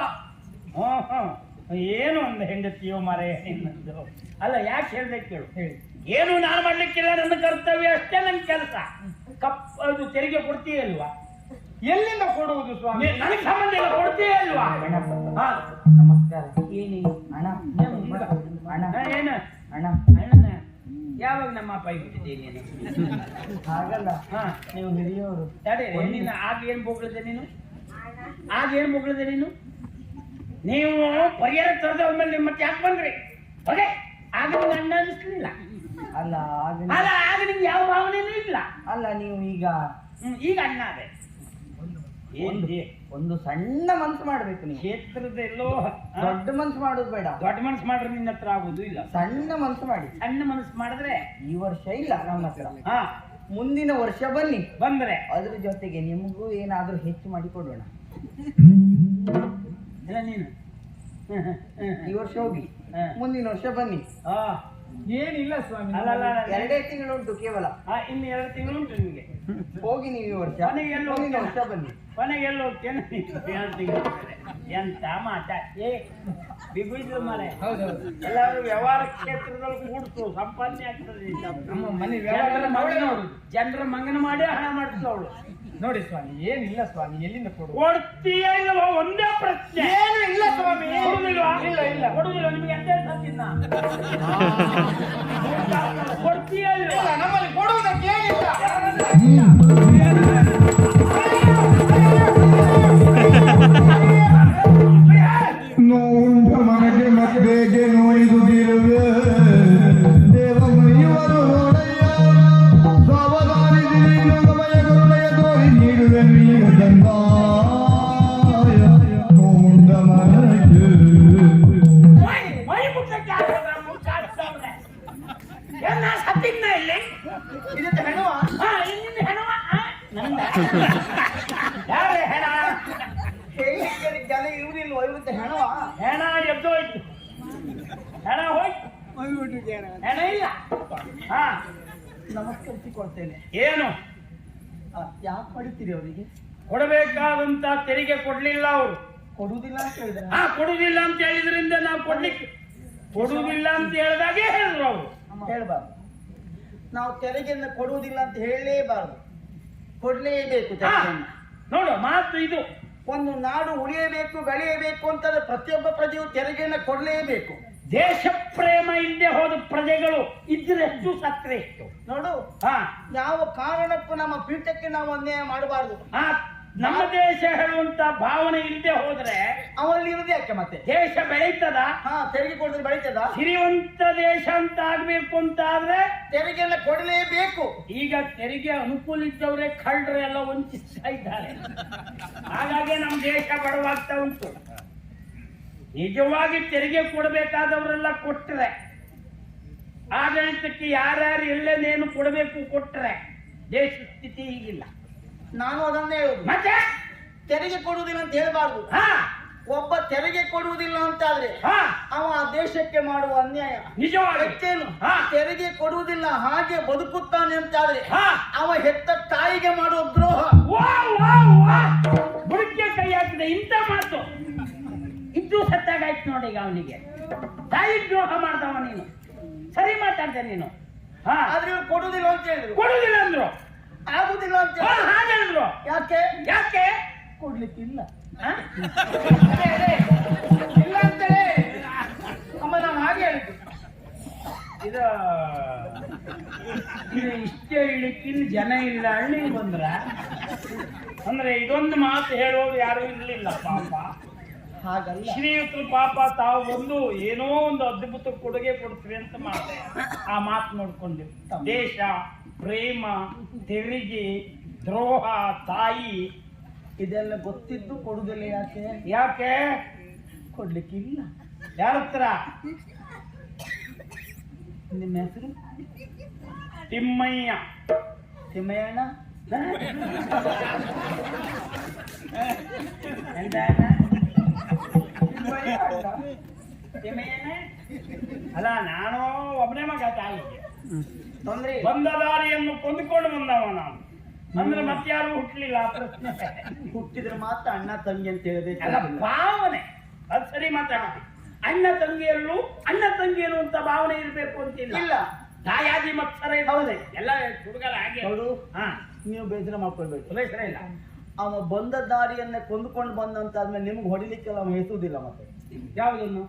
ಏನು ಒಂದು ಹೆಂಡತಿಯೋ ಮರೆ ನಿನ್ನದು ಅಲ್ಲ ಯಾಕೆ ಹೇಳ್ಬೇಕು ಕೇಳು ಹೇಳಿ ಏನು ನಾನು ಮಾಡ್ಲಿಕ್ಕಿಲ್ಲ ನನ್ನ ಕರ್ತವ್ಯ ಅಷ್ಟೇ ನನ್ನ ಕೆಲಸ ಅದು ತೆರಿಗೆ ಕೊಡ್ತೀಯಲ್ವಾ ಎಲ್ಲಿಂದ ಕೊಡುವುದು ಸ್ವಾಮಿ ನನಗೆ ಸಂಬಂಧ ಇಲ್ಲ ಕೊಡ್ತೀಯಲ್ವಾ ನಮಸ್ಕಾರ ಏನಿ ಅಣ್ಣ ಏನು ಅಣ್ಣ ಅಣ್ಣನ ಯಾವಾಗ ನಮ್ಮ ಅಪ್ಪ ಬಿಟ್ಟಿದ್ದೀನಿ ನೀನು ಹಾಗಲ್ಲ ನೀವು ಹಿರಿಯವರು ತಡೆ ನೀನು ಆಗ ಏನ್ ಬೊಗಳಿದೆ ನೀನು ನೀವು ಪರಿಹಾರ ತರದ ಮೇಲೆ ನಿಮ್ಮ ಮತ್ತೆ ಯಾಕೆ ಬಂದ್ರಿ ಓಕೆ ಆಗ ನಿಮ್ಗೆ ಅಣ್ಣ ಅನಿಸ್ಲಿಲ್ಲ ಅಲ್ಲ ಆಗ ನಿಮ್ಗೆ ಯಾವ ಭಾವನೆನೂ ಇಲ್ಲ ಅಲ್ಲ ನೀವು ಈಗ ಈಗ ಅಣ್ಣ ಅದೇ ಒಂದು ಸಣ್ಣ ಮನ್ಸು ಮಾಡ್ಬೇಕು ನೀವು ಕ್ಷೇತ್ರದ ಎಲ್ಲೋ ದೊಡ್ಡ ಮನ್ಸು ಮಾಡೋದು ಬೇಡ ದೊಡ್ಡ ಮನಸ್ಸು ಮಾಡ್ರೆ ನಿನ್ನ ಹತ್ರ ಆಗುದು ಇಲ್ಲ ಸಣ್ಣ ಮನ್ಸು ಮಾಡಿ ಸಣ್ಣ ಮನಸ್ಸು ಮಾಡಿದ್ರೆ ಈ ವರ್ಷ ಇಲ್ಲ ನಮ್ಮ ಹತ್ರ ಮುಂದಿನ ವರ್ಷ ಬನ್ನಿ ಬಂದ್ರೆ ಅದ್ರ ಜೊತೆಗೆ ನಿಮಗೂ ಏನಾದ್ರೂ ಹೆಚ್ಚು ಮಾಡಿ ಕೊಡೋಣ ಇಲ್ಲ ನೀನು ಈ ವರ್ಷ ಹೋಗಿ ಮುಂದಿನ ವರ್ಷ ಬನ್ನಿ ಏನಿಲ್ಲ ಸ್ವಾಮಿ ಅಲ್ಲ 2 ತಿಂಗಳುಂಟು ಕೇವಲ ಇನ್ನು 2 ತಿಂಗಳು ಉಂಟು ನಿಮಗೆ ಹೋಗಿ ನೀವು ಈ ವರ್ಷ ಮುಂದಿನ ವರ್ಷ ಬನ್ನಿ ಕೊನೆಗೆ ಎಲ್ಲ ಹೋಗ್ತೇನೆ 2 ತಿಂಗಳು ಎಂತ ಮಾತಾ ಬಿಗುಳಿದ್ರು ಮಾರೆ ಎಲ್ಲಾರು ವ್ಯವಹಾರ ಕ್ಷೇತ್ರದಲ್ಲಿ ಕೂಡ್ತು ಸಂಪಾದನೆ ಆಗ್ತದೆ ನಮ್ಮ ಮನೆ ವ್ಯವಹಾರ ಜನರ ಮಂಗನ ಮಾಡಿ ಹಣ ಮಾಡ್ತು ಅವಳು ನೋಡಿ ಸ್ವಾಮಿ ಏನಿಲ್ಲ ಸ್ವಾಮಿ ಎಲ್ಲಿಂದ ಕೊಡ್ತೀಯ ಇಲ್ವಾ ಒಂದೇ ಪ್ರಶ್ನೆ ಏನು ಇಲ್ಲ ಸ್ವಾಮಿ ಕೊಡುದಿಲ್ವಾ ಇಲ್ಲ ಕೊಡುದಿಲ್ಲ ನಿಮ್ಗೆ ಎಂತ ಸಾಕಿನ್ನ ಕೊಡ್ತೀಯ ಇಲ್ವಾ ನಮ್ಮಲ್ಲಿ ಕೊಡುವುದಕ್ಕೆ ಏನಿಲ್ಲ ನೋಂದ ಮನೆಗೆ ಮಕ್ಕಳಿಗೆ ನೋಯ್ದುದಿರುವೆ ದೇವ ಮೈಯವರು ನೋಡಯ್ಯ ಸಾವಧಾನಿದಿರಿ ನಮಯ ಕರುಣೆಯ ತೋರಿ ನೀಡುವೆ ನೀರು ಗಂಗಾಯ ನೋಂದ ಮನೆಗೆ ಮೈ ಮುಟ್ಟಕ್ಕೆ ಆಗಲ್ಲ ಮುಟ್ಟಾಡ್ತಾವ್ರೆ ಎಲ್ಲ ಕೊಟ್ಟಿದ್ನ ಇಲ್ಲಿ ಇದಕ್ಕೆ ಹೆಣವ ಹಾ ಇನ್ನಿಂದ ಹೆಣವ ನಂದ ಯಾರೇ ಹೆಣ ಹೇಳಲಿಕ್ಕೆ ಜನ ಇರುವುದಿಲ್ವ ಇವತ್ತು ಹೆಣವ ಹೆಣ ಎದ್ದೋಯ್ತು ಹೆಣ ಹೋಯ್ತು ಹೆಣ ಇಲ್ಲ ಹಾ ನಮಸ್ಕರಿಸಿಕೊಳ್ತೇನೆ. ಏನು ಯಾಕೆ ಪಡಿತೀರಿ ಅವರಿಗೆ? ಕೊಡಬೇಕಾದಂತ ತೆರಿಗೆ ಕೊಡ್ಲಿಲ್ಲ ಅವರು. ಕೊಡುವುದಿಲ್ಲ ಅಂತ ಹೇಳಿದ್ರೆ ಹಾ ಕೊಡುದಿಲ್ಲ ಅಂತ ಹೇಳಿದ್ರಿಂದ ನಾವು ಕೊಡ್ಲಿಕ್ಕೆ ಕೊಡುವುದಿಲ್ಲ ಅಂತ ಹೇಳಿದಾಗೆ ಹೇಳಿದ್ರು ಅವರು. ಹೇಳ್ಬಾರ್ದು. ನಾವು ತೆರಿಗೆಯನ್ನು ಕೊಡುವುದಿಲ್ಲ ಅಂತ ಹೇಳಲೇಬಾರದು, ಕೊಡ್ಲೇಬೇಕು ತೆರಿಗೆಯನ್ನು. ನೋಡು ಮಾತು ಇದು. ಒಂದು ನಾಡು ಉಳಿಯಬೇಕು ಬೆಳೆಯಬೇಕು ಅಂತಂದ್ರೆ ಪ್ರತಿಯೊಬ್ಬ ಪ್ರಜೆಯು ತೆರಿಗೆಯನ್ನು ಕೊಡಲೇಬೇಕು. ದೇಶ ಪ್ರೇಮ ಇಲ್ಲದೆ ಹೋದ ಪ್ರಜೆಗಳು ಇದ್ರೆಷ್ಟು ಸತ್ರೆ ಎಷ್ಟು ನೋಡು. ಹಾ ಯಾವ ಕಾರಣಕ್ಕೂ ನಮ್ಮ ಪೀಠಕ್ಕೆ ನಾವು ಅನ್ಯಾಯ ಮಾಡಬಾರದು. ಹಾ ನಮ್ಮ ದೇಶ ಹೇಳುವಂತ ಭಾವನೆ ಇಲ್ಲದೆ ಹೋದ್ರೆ ಅವಲ್ಲಿ ಇರುದೇ ಯಾಕೆ ಮತ್ತೆ ದೇಶ ಬೆಳೀತದ? ತೆರಿಗೆ ಕೊಡಿದ್ರೆ ಬೆಳೀತದ? ಸಿರಿವಂತ ದೇಶ ಅಂತ ಆಗ್ಬೇಕು ಅಂತ ಆದ್ರೆ ತೆರಿಗೆಯನ್ನು ಕೊಡಲೇಬೇಕು. ಈಗ ತೆರಿಗೆ ಅನುಕೂಲ ಇದ್ದವರೇ ಕಳ್ಳರು ಎಲ್ಲ ವಂಚಿಸ್ತಾ ಇದ್ದಾರೆ. ಹಾಗಾಗಿ ನಮ್ಮ ದೇಶ ಬಡವಾಗ್ತಾ ಉಂಟು. ನಿಜವಾಗಿ ತೆರಿಗೆ ಕೊಡಬೇಕಾದವರೆಲ್ಲ ಕೊಟ್ಟರೆ, ಆಡಳಿತಕ್ಕೆ ಯಾರ್ಯಾರು ಎಲ್ಲೇನೇನು ಕೊಡಬೇಕು ಕೊಟ್ಟರೆ ದೇಶ ಸ್ಥಿತಿ ಹೀಗಿಲ್ಲ. ನಾನು ಅದನ್ನೇ ಹೇಳುದು. ಮತ್ತೆ ತೆರಿಗೆ ಕೊಡುವುದಿಲ್ಲ ಅಂತ ಹೇಳಬಾರ್ದು. ಹಾ ಒಬ್ಬ ತೆರಿಗೆ ಕೊಡುವುದಿಲ್ಲ ಅಂತಾದ್ರೆ ಹಾ ಅವ ಆ ದೇಶಕ್ಕೆ ಮಾಡುವ ಅನ್ಯಾಯ. ನಿಜವಾಗಿ ಹೆಚ್ಚೇನು ಹಾ. ತೆರಿಗೆ ಕೊಡುವುದಿಲ್ಲ ಹಾಗೆ ಬದುಕುತ್ತಾನೆ ಅಂತಾದ್ರೆ ಹಾ. ಅವ ಹೆತ್ತ ತಾಯಿಗೆ ಮಾಡುವ ದ್ರೋಹ. ಬುಡಕ್ಕೆ ಕೈ ಹಾಕಿದೆ ಇಂಥ ಮಾತು ಇದ್ದು ಸತ್ತಾಗಾಯ್ತು ನೋಡಿ. ಈಗ ಅವನಿಗೆ ತಾಯಿ ದ್ರೋಹ ಮಾಡ್ದವ ನೀನು. ಸರಿ ಮಾತಾಡ್ದೆ ನೀನು. ಹಾ ಆದ್ರೆ ಇವ್ರು ಕೊಡುವುದಿಲ್ಲ ಅಂತ ಹೇಳಿದ್ರು, ಕೊಡುದಿಲ್ಲ ಅಂದ್ರು, ಆಗುದಿಲ್ಲ ಅಂತ ಹೇಳಿದ್ರು. ಹಾಗಂದ್ರು. ಯಾಕೆ? ಯಾಕೆ ಕೊಡ್ಲಿಕ್ಕಿಲ್ಲ ಹಾ? ಇಲ್ಲ ಅಂತೇಳಿ ಅಮ್ಮ ನಾನು ಹಾಗೆ ಹೇಳಿದ್ದು. ಇದು ಇಷ್ಟೇ ಇಳಿಕಿಲ್ ಜನ ಇಲ್ಲ ಹಳ್ಳಿಗೆ ಬಂದ್ರ ಅಂದ್ರೆ ಇದೊಂದು ಮಾತು ಹೇಳೋರು ಯಾರು ಇರ್ಲಿಲ್ಲ ಪಾಪ. ಹಾಗಲ್ಲ. ಶ್ರೀಯುತರು ಪಾಪ ತಾವು ಬಂದು ಏನೋ ಒಂದು ಅದ್ಭುತ ಕೊಡುಗೆ ಕೊಡ್ತೀವಿ ಅಂತ ಮಾಡ್ತಾರೆ. ಆ ಮಾತು ನೋಡ್ಕೊಂಡು ದೇಶ ಪ್ರೇಮ, ತೆರಿಗೆ, ದ್ರೋಹ, ತಾಯಿ ಇದೆಲ್ಲ ಗೊತ್ತಿದ್ದು ಕೊಡುವುದಿಲ್ಲ. ಯಾಕೆ? ಯಾಕೆ ಕೊಡ್ಲಿಕ್ಕಿಲ್ಲ. ಯಾರ ಹತ್ರ? ನಿಮ್ಮ ಹೆಸರು? ತಿಮ್ಮಯ್ಯ. ತಿಮ್ಮಯ್ಯಣ್ಣ? ತಿಮ್ಮಯ್ಯನೇ ಅಲ್ಲ, ನಾನು ಒಬ್ಬನೇ ಮಗ ತಾಯಿಗೆ. ತೊಂದ್ರೆ ಬಂದ ದಾರಿಯನ್ನು ಕೊಂದುಕೊಂಡು ಬಂದವ ನಾನು. ಅಂದ್ರೆ ಮತ್ತಾರು ಹುಟ್ಟಲಿಲ್ಲ. ಪ್ರಶ್ನೆ ಹುಟ್ಟಿದ್ರೆ ಮಾತ್ರ ಅಣ್ಣ ತಂಗಿ ಅಂತ ಹೇಳಿದೆ. ಅಲ್ಲ ಭಾವನೆ ಅದು ಸರಿ ಮಾತಾಡಿ. ಅಣ್ಣ ತಂಗಿಯಲ್ಲೂ ಅಣ್ಣ ತಂಗಿಯರು ಅಂತ ಭಾವನೆ ಇರ್ಬೇಕು ಅಂತಿಲ್ಲ. ಇಲ್ಲ. ದಾಯಾದಿ ಮತ್ಸರ ಹೌದೇ ಎಲ್ಲ ಹುಡುಗರ ಹಾಗೆ. ಹೌದು. ಹಾ ನೀವು ಬೇಸರ ಮಾಡ್ಕೊಳ್ಬೇಕು. ಬೇಸರ ಇಲ್ಲ. ಅವ ಬಂದ ದಾರಿಯನ್ನೇ ಕೊಂದುಕೊಂಡು ಬಂದಂತಾದ್ಮೇಲೆ ನಿಮ್ಗೆ ಹೊಡಿಲಿಕ್ಕೆಲ್ಲ ಅವ ಹೆಸುವುದಿಲ್ಲ. ಮತ್ತೆ ಯಾವುದನ್ನು?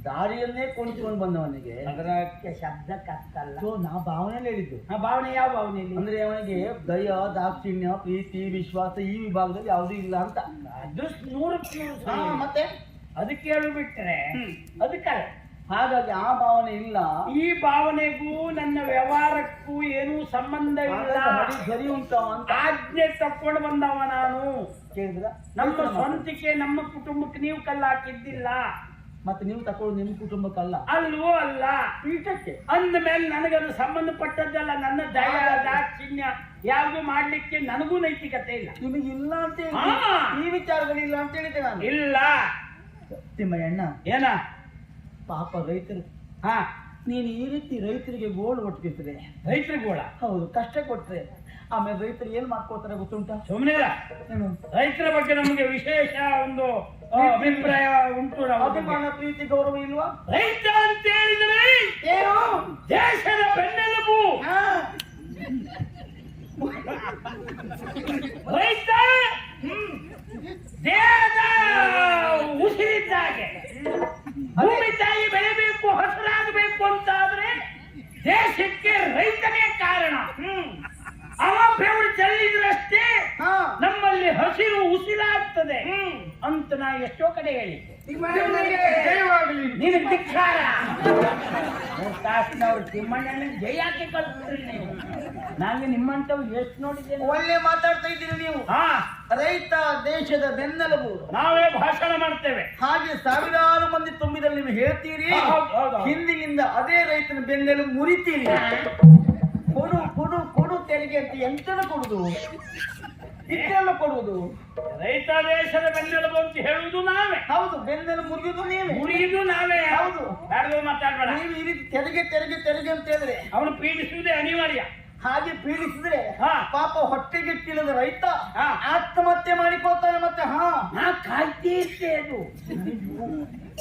ದಾರಿಯನ್ನೇ ಕೊಂಡ್ಕೊಂಡು ಬಂದವನಿಗೆ ಅದಕ್ಕೆ ಶಬ್ದ ಕತ್ತಲ್ಲ. ನಾ ಭಾವನೆಯಲ್ಲಿ ಹೇಳಿದ್ದು. ಆ ಭಾವನೆ ಯಾವ ಭಾವನೆಯಲ್ಲಿ? ಅಂದ್ರೆ ಅವನಿಗೆ ದಯ, ದಾಕ್ಷಿಣ್ಯ, ಪ್ರೀತಿ, ವಿಶ್ವಾಸ ಈ ವಿಭಾಗದಲ್ಲಿ ಯಾವುದೂ ಇಲ್ಲ ಅಂತ. ಅದು 100ಕ್ಕೆ 100 ಮತ್ತೆ ಅದಕ್ಕೆ ಹೇಳ್ಬಿಟ್ರೆ ಅದಕ್ಕಲ್ಲ. ಹಾಗಾಗಿ ಆ ಭಾವನೆ ಇಲ್ಲ. ಈ ಭಾವನೆಗೂ ನನ್ನ ವ್ಯವಹಾರಕ್ಕೂ ಏನೂ ಸಂಬಂಧ ಇಲ್ಲ. ಸರಿ ಉಂಟ ಅಂತ ಆಜ್ಞೆ ತಕೊಂಡು ಬಂದವ ನಾನು. ಕೇಳಿದ್ರ? ನಮ್ಮ ಸ್ವಂತಿಕೆ ನಮ್ಮ ಕುಟುಂಬಕ್ಕೆ ನೀವು ಕಲ್ಲು ಹಾಕಿದ್ದಿಲ್ಲ. ಮತ್ತೆ ನೀವು ತಕೊಳ್ಳೋದು ನಿಮ್ಮ ಕುಟುಂಬಕ್ಕಲ್ಲ, ಅಲ್ವೋ ಅಲ್ಲ ಪೀಠಕ್ಕೆ. ಅಂದ ಮೇಲೆ ನನಗದು ಸಂಬಂಧಪಟ್ಟದ್ದಲ್ಲ. ನನ್ನ ದಯ ದಾಕ್ಷಿಣ್ಯ ಯಾವುದು ಮಾಡ್ಲಿಕ್ಕೆ ನನಗೂ ನೈತಿಕತೆ ಇಲ್ಲ. ನಿಮಗೆ ಇಲ್ಲ ಅಂತ ಹೇಳಿ ಹಾ. ಈ ವಿಚಾರಗಳಿಲ್ಲ ಅಂತ ಹೇಳಿದ್ದೆ ನಾನು. ಇಲ್ಲ. ತಿಮ್ಮಯ್ಯಣ್ಣ, ಏನ ಪಾಪ ರೈತರು. ಹಾ ನೀನು ಈ ರೀತಿ ರೈತರಿಗೆ ಗೋಳು ಒಟ್ಟಿದ್ರೆ, ರೈತರಿಗೆ ಕೂಡ ಹೌದು ಕಷ್ಟ ಕೊಟ್ರೆ ಆಮೇಲೆ ರೈತರು ಏನ್ ಮಾಡ್ಕೋತಾರೆ ಗೊತ್ತುಂಟ? ಸುಮ್ಮನೆ ಏನು? ರೈತರ ಬಗ್ಗೆ ನಮಗೆ ವಿಶೇಷ ಒಂದು ಅಭಿಪ್ರಾಯ ಉಂಟು. ಅಭಿಮಾನ, ಪ್ರೀತಿ, ಗೌರವ ಇಲ್ವಾ? ರೈತ ಅಂತ ಹೇಳಿದ್ರೆ ಏನು? ದೇಶದ ಬೆನ್ನೆಲುಬು. ರೈತ ದೇಹದ ಉಸಿರಿದ್ದಾಗೆ. ಭೂಮಿ ತಾಯಿ ಬೆಳೆಬೇಕು, ಹಸಿರಾಗಬೇಕು ಅಂತಾದ್ರೆ ದೇಶಕ್ಕೆ ರೈತನೇ ಕಾರಣ. ಅವ ಬೆವರು ಚೆಲ್ಲಿದ್ರಷ್ಟೇ ನಮ್ಮಲ್ಲಿ ಹಸಿರು ಉಸಿರಾಗ್ತದೆ ಅಂತ ನಾ ಎಷ್ಟೋ ಕಡೆ ಹೇಳಿದ್ದೆ. ನೀನು ಧಿಕ್ಕಾರ. ತಾಸಿನವ್ರು ತಿಮ್ಮಣ್ಣನ ಜೈ ಯಾಕೆ ಕಲ್ತ್ರಿ ನೀವು? ನಾನು ನಿಮ್ಮಂತವ್ರು ಎಷ್ಟು ನೋಡಿದ್ದೇನೆ. ಒಳ್ಳೆ ಮಾತಾಡ್ತಾ ಇದ್ದೀರಿ ನೀವು. ಹಾ ರೈತ ದೇಶದ ಬೆನ್ನೆಲುಬು. ನಾವೇ ಭಾಷಣ ಮಾಡ್ತೇವೆ. ಹಾಗೆ ಸಾವಿರಾರು ಮಂದಿ ತುಂಬಿದಲ್ಲಿ ನೀವು ಹೇಳ್ತೀರಿ, ಹೌದು, ಹೌದು. ಹಿಂದಿನಿಂದ ಅದೇ ರೈತನ ಬೆನ್ನೆಲುಬು ಮುರಿತೀರಿ. ಕೊಡು ಕೊಡು ಕೊಡು ತೆರಿಗೆ ಅಂತ ಎಂತೆಲ್ಲ ಕೊಡುದು, ಇದೆಲ್ಲ ಕೊಡುವುದು. ರೈತ ದೇಶದ ಬೆನ್ನೆಲುಬು ಅಂತ ಹೇಳುವುದು ನಾವೇ. ಹೌದು, ಬೆನ್ನೆಲು ಮುರಿಯುದು ನೀವೇ, ಮುರಿಯುವುದು ನಾವೇ. ಹೌದು. ಬೇಡವೋ ಮಾತಾಡ್ಬೇಡ. ನೀವು ಈ ರೀತಿ ತೆರಿಗೆ ತೆರಿಗೆ ತೆರಿಗೆ ಅಂತ ಹೇಳಿದ್ರೆ ಅವನು ಪೀಡಿಸುವುದೇ ಅನಿವಾರ್ಯ. ಹಾಗೆ ಪೀಡಿಸಿದ್ರೆ ಹಾ. ಪಾಪ ಹೊಟ್ಟೆಗೆ ತಿಳಿದ ರೈತ ಹಾ. ಆತ್ಮಹತ್ಯೆ ಮಾಡಿಕೊಳ್ತಾನೆ. ಮತ್ತೆ ನಾ ಕಾಯ್ತೇ ಇದ್ದೆ ಅದು.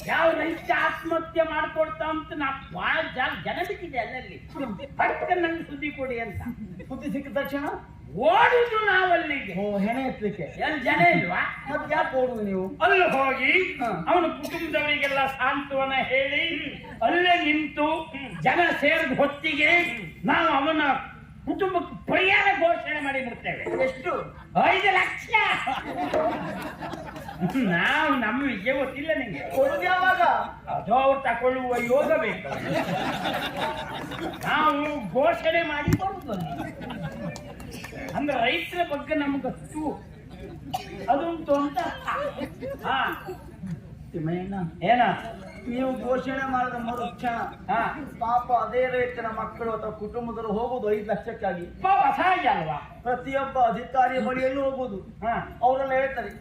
ಯಾವ ರೈತ ಆತ್ಮಹತ್ಯೆ ಮಾಡ್ಕೊಡ್ತಾ ಅಂತ ನಾ ಬಹಳ ಜನ ಬಿಟ್ಟಿದೆ ಅಲ್ಲಲ್ಲಿ. ಪಕ್ಕ ನಂಗೆ ಸುದ್ದಿ ಕೊಡಿ ಅಂತ ಸುದ್ದಿ ಸಿಕ್ಕಿದ ತಕ್ಷಣ ಓಡುದು ನಾವಲ್ಲಿಗೆ. ಹೆಣೆ ಎತ್ತಲಿಕ್ಕೆ ಎಲ್ಲಿ ಜನ ಇಲ್ವಾ? ಮತ್ತೆ ಯಾಕೆ ಓಡುದು ನೀವು? ಅಲ್ಲಿ ಹೋಗಿ ಹಾ. ಅವನ ಕುಟುಂಬದವರಿಗೆಲ್ಲ ಸಾಂತ್ವನ ಹೇಳಿ ಅಲ್ಲೇ ನಿಂತು ಜನ ಸೇರಿದ ಹೊತ್ತಿಗೆ ನಾವು ಅವನ ಕುಟುಂಬಕ್ಕೆ ಪರಿಹಾರ ಘೋಷಣೆ ಮಾಡಿ ಬಿಡ್ತೇವೆ. ಎಷ್ಟು? 5 ಲಕ್ಷ. ನಾವು ನಮ್ಮ ವಿಷಯ ಗೊತ್ತಿಲ್ಲ ನಿಂಗೆ. ಕೊಡುದು ಯಾವಾಗ? ಅದು ಅವ್ರು ತಕೊಳ್ಳುವ ಯೋಗ ಬೇಕು. ನಾವು ಘೋಷಣೆ ಮಾಡಿ ಕೊಡುದು ಅಂದ್ರೆ ರೈತರ ಬಗ್ಗೆ ನಮಗಷ್ಟು ಅದುಂಟು ಅಂತ. ಹಾ ತಿಮ್ಮಯ್ಯಣ್ಣ, ಏನ ನೀವು ಘೋಷಣೆ ಮಾಡಿದ ಮರುಕ್ಷಣ ಹಾ ಪಾಪ ಅದೇ ರೈತನ ಮಕ್ಕಳು ಅಥವಾ ಕುಟುಂಬದವರು ಹೋಗುದು 5 ಲಕ್ಷಕ್ಕಾಗಿ. ಸಹಜ ಅಲ್ವಾ? ಪ್ರತಿಯೊಬ್ಬ ಅಧಿಕಾರಿಯ ಬಳಿಯಲ್ಲೂ ಹೋಗುದು. ಹಾ ಅವರೆಲ್ಲ ಹೇಳ್ತಾರೆ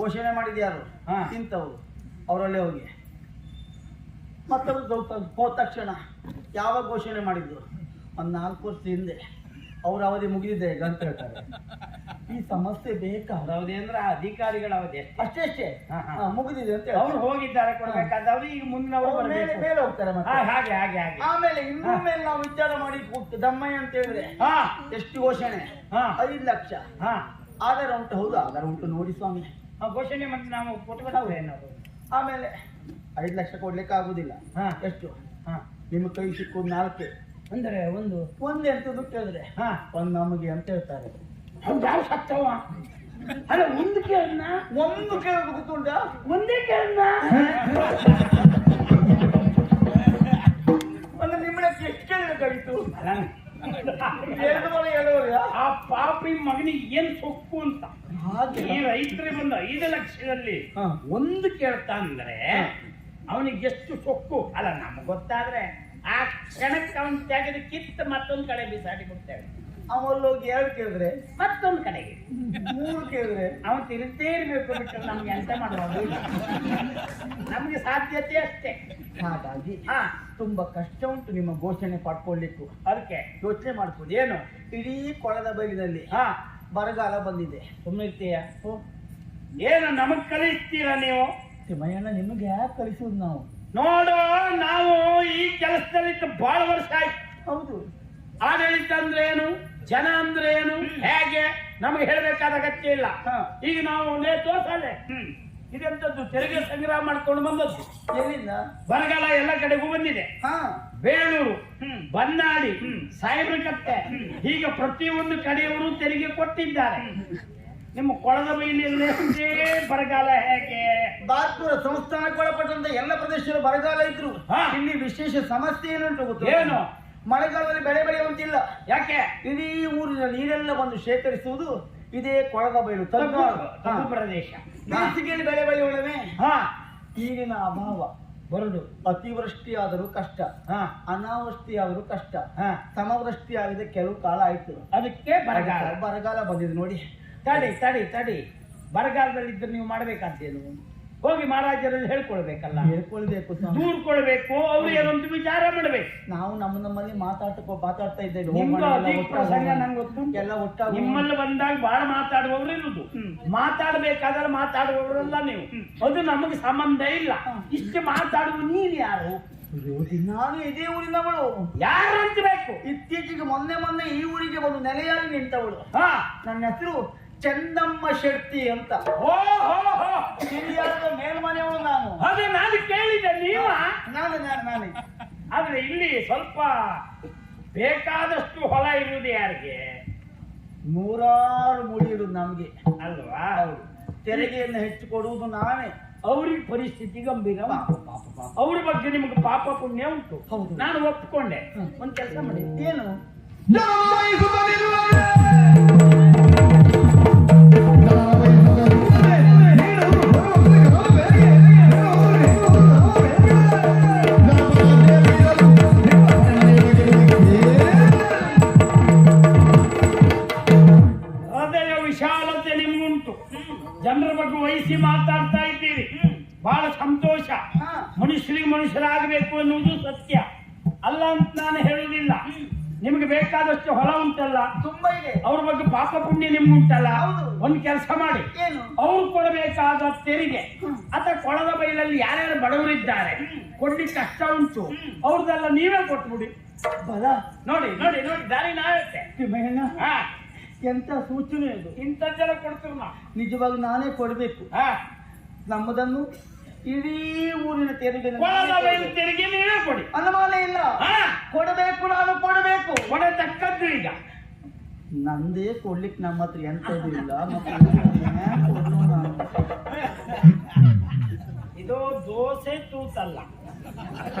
ಘೋಷಣೆ ಮಾಡಿದ ಯಾರು ಹಾ. ಇಂಥವ್ರು, ಅವರಲ್ಲೇ ಹೋಗಿ ಮತ್ತವರು ಹೋದ ತಕ್ಷಣ ಯಾವಾಗ ಘೋಷಣೆ ಮಾಡಿದ್ರು? ಒಂದು 4 ವರ್ಷ ಹಿಂದೆ. ಅವ್ರ ಅವಧಿ ಮುಗಿದಿದೆ ಈಗ ಅಂತ ಹೇಳ್ತಾರೆ. ಈ ಸಮಸ್ಯೆ ಬೇಕಾ? ಅವಧಿ ಅಂದ್ರೆ ಅಧಿಕಾರಿಗಳ ಅವಧಿ ಅಷ್ಟೇ ಅಷ್ಟೇ ಹಾ, ಹಾ. ಮುಗಿದಿದೆ ಅಂತ ಅವ್ರು ಹೋಗಿದ್ದಾರೆ ಕೊಡ್ಬೇಕಾದವ್ರು ಈಗ ಮುಂದಿನವರು ಅವ್ರು ಮೇಲೆ ಬರ್ಬೇಕು. ಮೇಲೆ ಹೋಗ್ತಾರೆ ಮತ್ತೆ. ಹಾಗೆ ಹಾಗೆ ಹಾಗೆ. ಆಮೇಲೆ ಇನ್ನೂ ಮೇಲೆ ನಾವು ವಿಚಾರ ಮಾಡಿ ದಮ್ಮಯ್ಯ ಅಂತ ಹೇಳಿದ್ರೆ ಹಾ ಎಷ್ಟು ಘೋಷಣೆ? ಹಾ 5 ಲಕ್ಷ. ಹಾ ಆಧಾರ ಉಂಟು? ಹೌದು, ಆಧಾರ ಉಂಟು ನೋಡಿ ಸ್ವಾಮಿ. ಘೋಷಣೆ ಮತ್ತೆ ನಾವು ಕೊಟ್ಬಿಡವು ಏನಾದ್ರು. ಆಮೇಲೆ 5 ಲಕ್ಷ ಕೊಡ್ಲಿಕ್ಕೆ ಆಗುದಿಲ್ಲ. ಹಾ ಎಷ್ಟು? ಹಾ ನಿಮ್ಮ ಕೈ ಸಿಕ್ಕೋದು 4. ಅಂದ್ರೆ ಒಂದೇ ಅಂತ ಕೇಳಿದ್ರೆ ಹಾ ಒಂದು ನಮಗೆ ಅಂತ ಹೇಳ್ತಾರೆ. ಅವ್ನು ಯಾವ ಸತ್ತವ? ಅಲ್ಲ ಒಂದು ಕೇಳನ್ನ ಒಂದು ಕೇಳೋದು ಗೊತ್ತುಂಟ? ಒಂದೇ ಕೇಳನ್ನ ಒಂದು ನಿಮ್ಮಳಕ್ಕೆ ಎಷ್ಟು ಕೇಳಬೇಕಾಗಿತ್ತು? ಅಲ್ಲ, 2 ಮನೆ 2 ಆ ಪಾಪಿ ಮಗನಿಗೆ ಏನ್ ಸೊಕ್ಕು ಅಂತ. ಹಾಗೆ ಈ ರೈತರಿಗೆ ಬಂದ 5 ಲಕ್ಷದಲ್ಲಿ ಹಾ. ಒಂದು ಕೇಳ್ತಾ ಅಂದ್ರೆ ಅವನಿಗೆ ಎಷ್ಟು ಸೊಕ್ಕು. ಅಲ್ಲ ನಮ್ಗೆ ಗೊತ್ತಾದ್ರೆ ಆ ಕ್ಷಣಕ್ಕೆ ಅವನ್ ತೆಗೆದು ಕಿತ್ತು ಮತ್ತೊಂದು ಕಡೆ ಬಿಸಾಡಿ ಬಿಡ್ತೇವೆ. ಅವಲ್ಲಿ ಹೋಗಿ 2 ಕೇಳಿದ್ರೆ, ಮತ್ತೊಂದು ಕಡೆಗೆ 3 ಕೇಳಿದ್ರೆ ಅವನು ತಿರುತ್ತೇ ಇರ್ಬೇಕು ಬಿಟ್ಟು ನಮ್ಗೆ ಎಂತ ಮಾಡುವುದು ನಮ್ಗೆ ಸಾಧ್ಯತೆ ಅಷ್ಟೇ. ಹಾಗಾಗಿ ಹಾ ತುಂಬಾ ಕಷ್ಟ ಉಂಟು ನಿಮ್ಮ ಘೋಷಣೆ ಪಡ್ಕೊಳ್ಳಿಕ್ಕೂ. ಅದಕ್ಕೆ ಯೋಚನೆ ಮಾಡ್ಕೊಳ್ಳಿ. ಏನು ಇಡೀ ಕೊಳದ ಬೈಲಿನಲ್ಲಿ ಹಾ ಬರಗಾಲ ಬಂದಿದೆ. ಸುಮ್ಮನಿರ್ತೀಯ? ಏನು ನಮಗ್ ಕಲಿಸ್ತೀರಾ ನೀವು? ತಿಮ್ಮಯ್ಯಣ್ಣ, ನಿಮಗೆ ಯಾಕೆ ಕಲಿಸುವುದು ನಾವು? ನೋಡು, ನಾವು ಈ ಕೆಲಸದಲ್ಲಿ ಬಹಳ ವರ್ಷ ಆಯ್ತು. ಹೌದು. ಆಡಳಿತ ಅಂದ್ರೆ ಏನು, ಜನ ಅಂದ್ರೆ ಏನು, ಹೇಗೆ ನಮಗೆ ಹೇಳಬೇಕಾದ ಅಗತ್ಯ ಇಲ್ಲ. ಹಾ. ಈಗ ನಾವು ತೋರ್ಸಲೆ ಇದೆಂತದ್ದು ತೆರಿಗೆ ಸಂಗ್ರಹ ಮಾಡ್ಕೊಂಡು ಬಂದದ್ದು. ಎಲ್ಲಿಂದ? ಬರಗಾಲ ಎಲ್ಲ ಕಡೆಗೂ ಬಂದಿದೆ. ಹಾ. ಬೇಳೂರು, ಬನ್ನಾಡಿ, ಸಾಯಿಬ್ರಕಟ್ಟೆ, ಹೀಗೆ ಪ್ರತಿಯೊಂದು ಕಡೆಯವರು ತೆರಿಗೆ ಕೊಟ್ಟಿದ್ದಾರೆ. ನಿಮ್ಮ ಕೊಳದ ಬೈಲಿಯಲ್ಲೇ ಬರಗಾಲ ಹೇಗೆ? ಭಾರತದ ಸಂಸ್ಥಾನಕ್ಕೆ ಒಳಪಟ್ಟಂತ ಎಲ್ಲ ಪ್ರದೇಶದಲ್ಲಿ ಬರಗಾಲ ಇದ್ರು ಹಾ. ಇಲ್ಲಿ ವಿಶೇಷ ಸಮಸ್ಯೆ ಏನುಂಟು ಗೊತ್ತು? ಏನು? ಮಳೆಗಾಲದಲ್ಲಿ ಬೆಳೆ ಬೆಳೆಯುವಂತಿಲ್ಲ. ಯಾಕೆ? ಇಡೀ ಊರಿನ ನೀರೆಲ್ಲ ಬಂದು ಶೇಖರಿಸುವುದು ಇದೇ ಕೊಳದ ಬಯಲು ತಗ್ಗು ಹಾ. ಪ್ರದೇಶ. ಬೇಸಿಗೆಯಲ್ಲಿ ಬೆಳೆ ಬೆಳೆಯುವಳವೇ ಹಾ ನೀರಿನ ಅಭಾವ ಬರುದು. ಅತಿವೃಷ್ಟಿ ಆದರೂ ಕಷ್ಟ, ಹಾ ಅನಾವೃಷ್ಟಿ ಆದರೂ ಕಷ್ಟ, ಹಾ ಸಮವೃಷ್ಟಿ ಆಗಿದೆ ಕೆಲವು ಕಾಲ ಆಯ್ತು. ಅದಕ್ಕೆ ಬರಗಾಲ. ಬರಗಾಲ ಬಂದಿದೆ ನೋಡಿ. ತಡಿ ತಡಿ ತಡಿ, ಬರಗಾಲದಲ್ಲಿ ಇದ್ರೆ ನೀವು ಮಾಡ್ಬೇಕಾದ್ದೇನು? ಹೋಗಿ ಮಹಾರಾಜರಲ್ಲಿ ಹೇಳ್ಕೊಳ್ಬೇಕಲ್ಲ, ಹೇಳ್ಕೊಳ್ಬೇಕು ಸ್ವಾಮಿ. ದೂರ್ಕೊಳ್ಬೇಕು, ಅವ್ರು ಏನೊಂದು ವಿಚಾರ ಮಾಡ್ಬೇಕು. ನಾವು ನಮ್ಮಲ್ಲಿ ಮಾತಾಡ್ತಾ ಇದ್ದೇವೆ. ನಿಮ್ದು ಅಧಿಕ ಪ್ರಸಂಗ ನಂಗೆ ಗೊತ್ತು. ಎಲ್ಲ ಒಟ್ಟಾಗಿ ನಿಮ್ಮಲ್ಲಿ ಬಂದಾಗ ಬಹಳ ಮಾತಾಡುವವರು ಇರುವುದು. ಮಾತಾಡ್ಬೇಕಾದ್ರೆ ಮಾತಾಡುವವರಲ್ಲ ನೀವು. ಅದು ನಮಗೆ ಸಂಬಂಧ ಇಲ್ಲ. ಇಷ್ಟು ಮಾತಾಡುವ ನೀನು ಯಾರು? ನಾನು ಇದೇ ಊರಿನವಳು. ಯಾರು ಅಂತ ಬೇಕು? ಇತ್ತೀಚೆಗೆ ಮೊನ್ನೆ ಈ ಊರಿಗೆ ಬಂದು ನೆಲೆಯಾಗಿ ನಿಂತವಳು. ಹಾ ನನ್ನ ಹೆಸರು ಚಂದಮ್ಮ ಶೆಟ್ಟಿ ಅಂತ. ಓ ಹೋ ಹೋ, ಹಿರಿಯಾದ ಮೇಲ್ಮನೆಯವಳು ನಾನು. ಅದು ನಾನು ಕೇಳಿದ್ದೆ. ನೀವ? ನಾನೇ. ಆದ್ರೆ ಇಲ್ಲಿ ಸ್ವಲ್ಪ ಬೇಕಾದಷ್ಟು ಹೊಲ ಇರುವುದು ಯಾರಿಗೆ? 100 ಮೂಡಿ ಇರುವುದು ನಮ್ಗೆ ಅಲ್ವಾ? ಹೌದು. ತೆರಿಗೆಯನ್ನು ಹೆಚ್ಚು ಕೊಡುವುದು ನಾವೇ. ಅವ್ರಿಗೆ ಪರಿಸ್ಥಿತಿ ಗಂಭೀರ. ಅವ್ರ ಬಗ್ಗೆ ನಿಮ್ಗೆ ಪಾಪ ಪುಣ್ಯ ಉಂಟು. ಹೌದು. ನಾನು ಒಪ್ಕೊಂಡೆ. ಒಂದ್ ಕೆಲಸ ಮಾಡಿ. ಏನು? ಗೌರವಿಸಿ ಮಾತಾಡ್ತಾ ಇದ್ದೀರಿ, ಬಹಳ ಸಂತೋಷ. ಹಾ. ಮನುಷ್ಯರಿಗೆ ಮನುಷ್ಯರಾಗಬೇಕು ಅನ್ನುವುದು ಸತ್ಯ ಅಲ್ಲ ಅಂತ ನಾನು ಹೇಳುವುದಿಲ್ಲ. ನಿಮ್ಗೆ ಬೇಕಾದಷ್ಟು ಹೊಲ ಉಂಟಲ್ಲ, ತುಂಬಾ ಇದೆ. ಅವ್ರ ಬಗ್ಗೆ ಪಾಪ ಪುಣ್ಯ ನಿಮ್ಗೆ ಉಂಟಲ್ಲ, ಹೌದು. ಒಂದ್ ಕೆಲಸ ಮಾಡಿ, ಏನು? ಅವ್ರು ಕೊಡಬೇಕಾದ ತೆರಿಗೆ ಅಥವಾ ಕೊಳದ ಬೈಲಲ್ಲಿ ಯಾರ್ಯಾರು ಬಡವರಿದ್ದಾರೆ, ಕೊಡ್ಲಿಕ್ಕೆ ಕಷ್ಟ ಉಂಟು, ಅವ್ರದ್ದೆಲ್ಲ ನೀವೇ ಕೊಟ್ಬಿಡಿ. ಬಲ ನೋಡಿ ನೋಡಿ ನೋಡಿ, ದಾರಿ ನಾವತ್ತೆ. ತಿಮ್ಮಯ್ಯಣ್ಣ, ಹಾ, ಎಂತ ಸೂಚನೆ ಇದು? ಇಂಥದ್ದೆಲ್ಲ ಕೊಡ್ತೀವಿ ನಾವು. ನಿಜವಾಗಿ ನಾನೇ ಕೊಡ್ಬೇಕು. ಹಾ, ನಮ್ಮದನ್ನು ಇಡೀ ಊರಿನ ತೆರಿಗೆ ಕೊಳದ ಬೈಲು ತೆರಿಗೆ ನೀವೇ ಕೊಡಿ. ಅನುಮಾನ ಇಲ್ಲ. ಹಾ, ಕೊಡಬೇಕು, ನಾನು ಕೊಡಬೇಕು. ಕೊಡತಕ್ಕದ್ದು ಈಗ ನಂದೇ ಕೊಡ್ಲಿಕ್ಕೆ ನಮ್ಮ ಹತ್ರ ಎಂತದ್ದು ಇಲ್ಲ. ಮತ್ತೆ ಹ್ಯಾಂಗ್ ಕೊಡ್ಲು ನಾನು? ಇದು ದೋಸೆ ತೂತಲ್ಲ,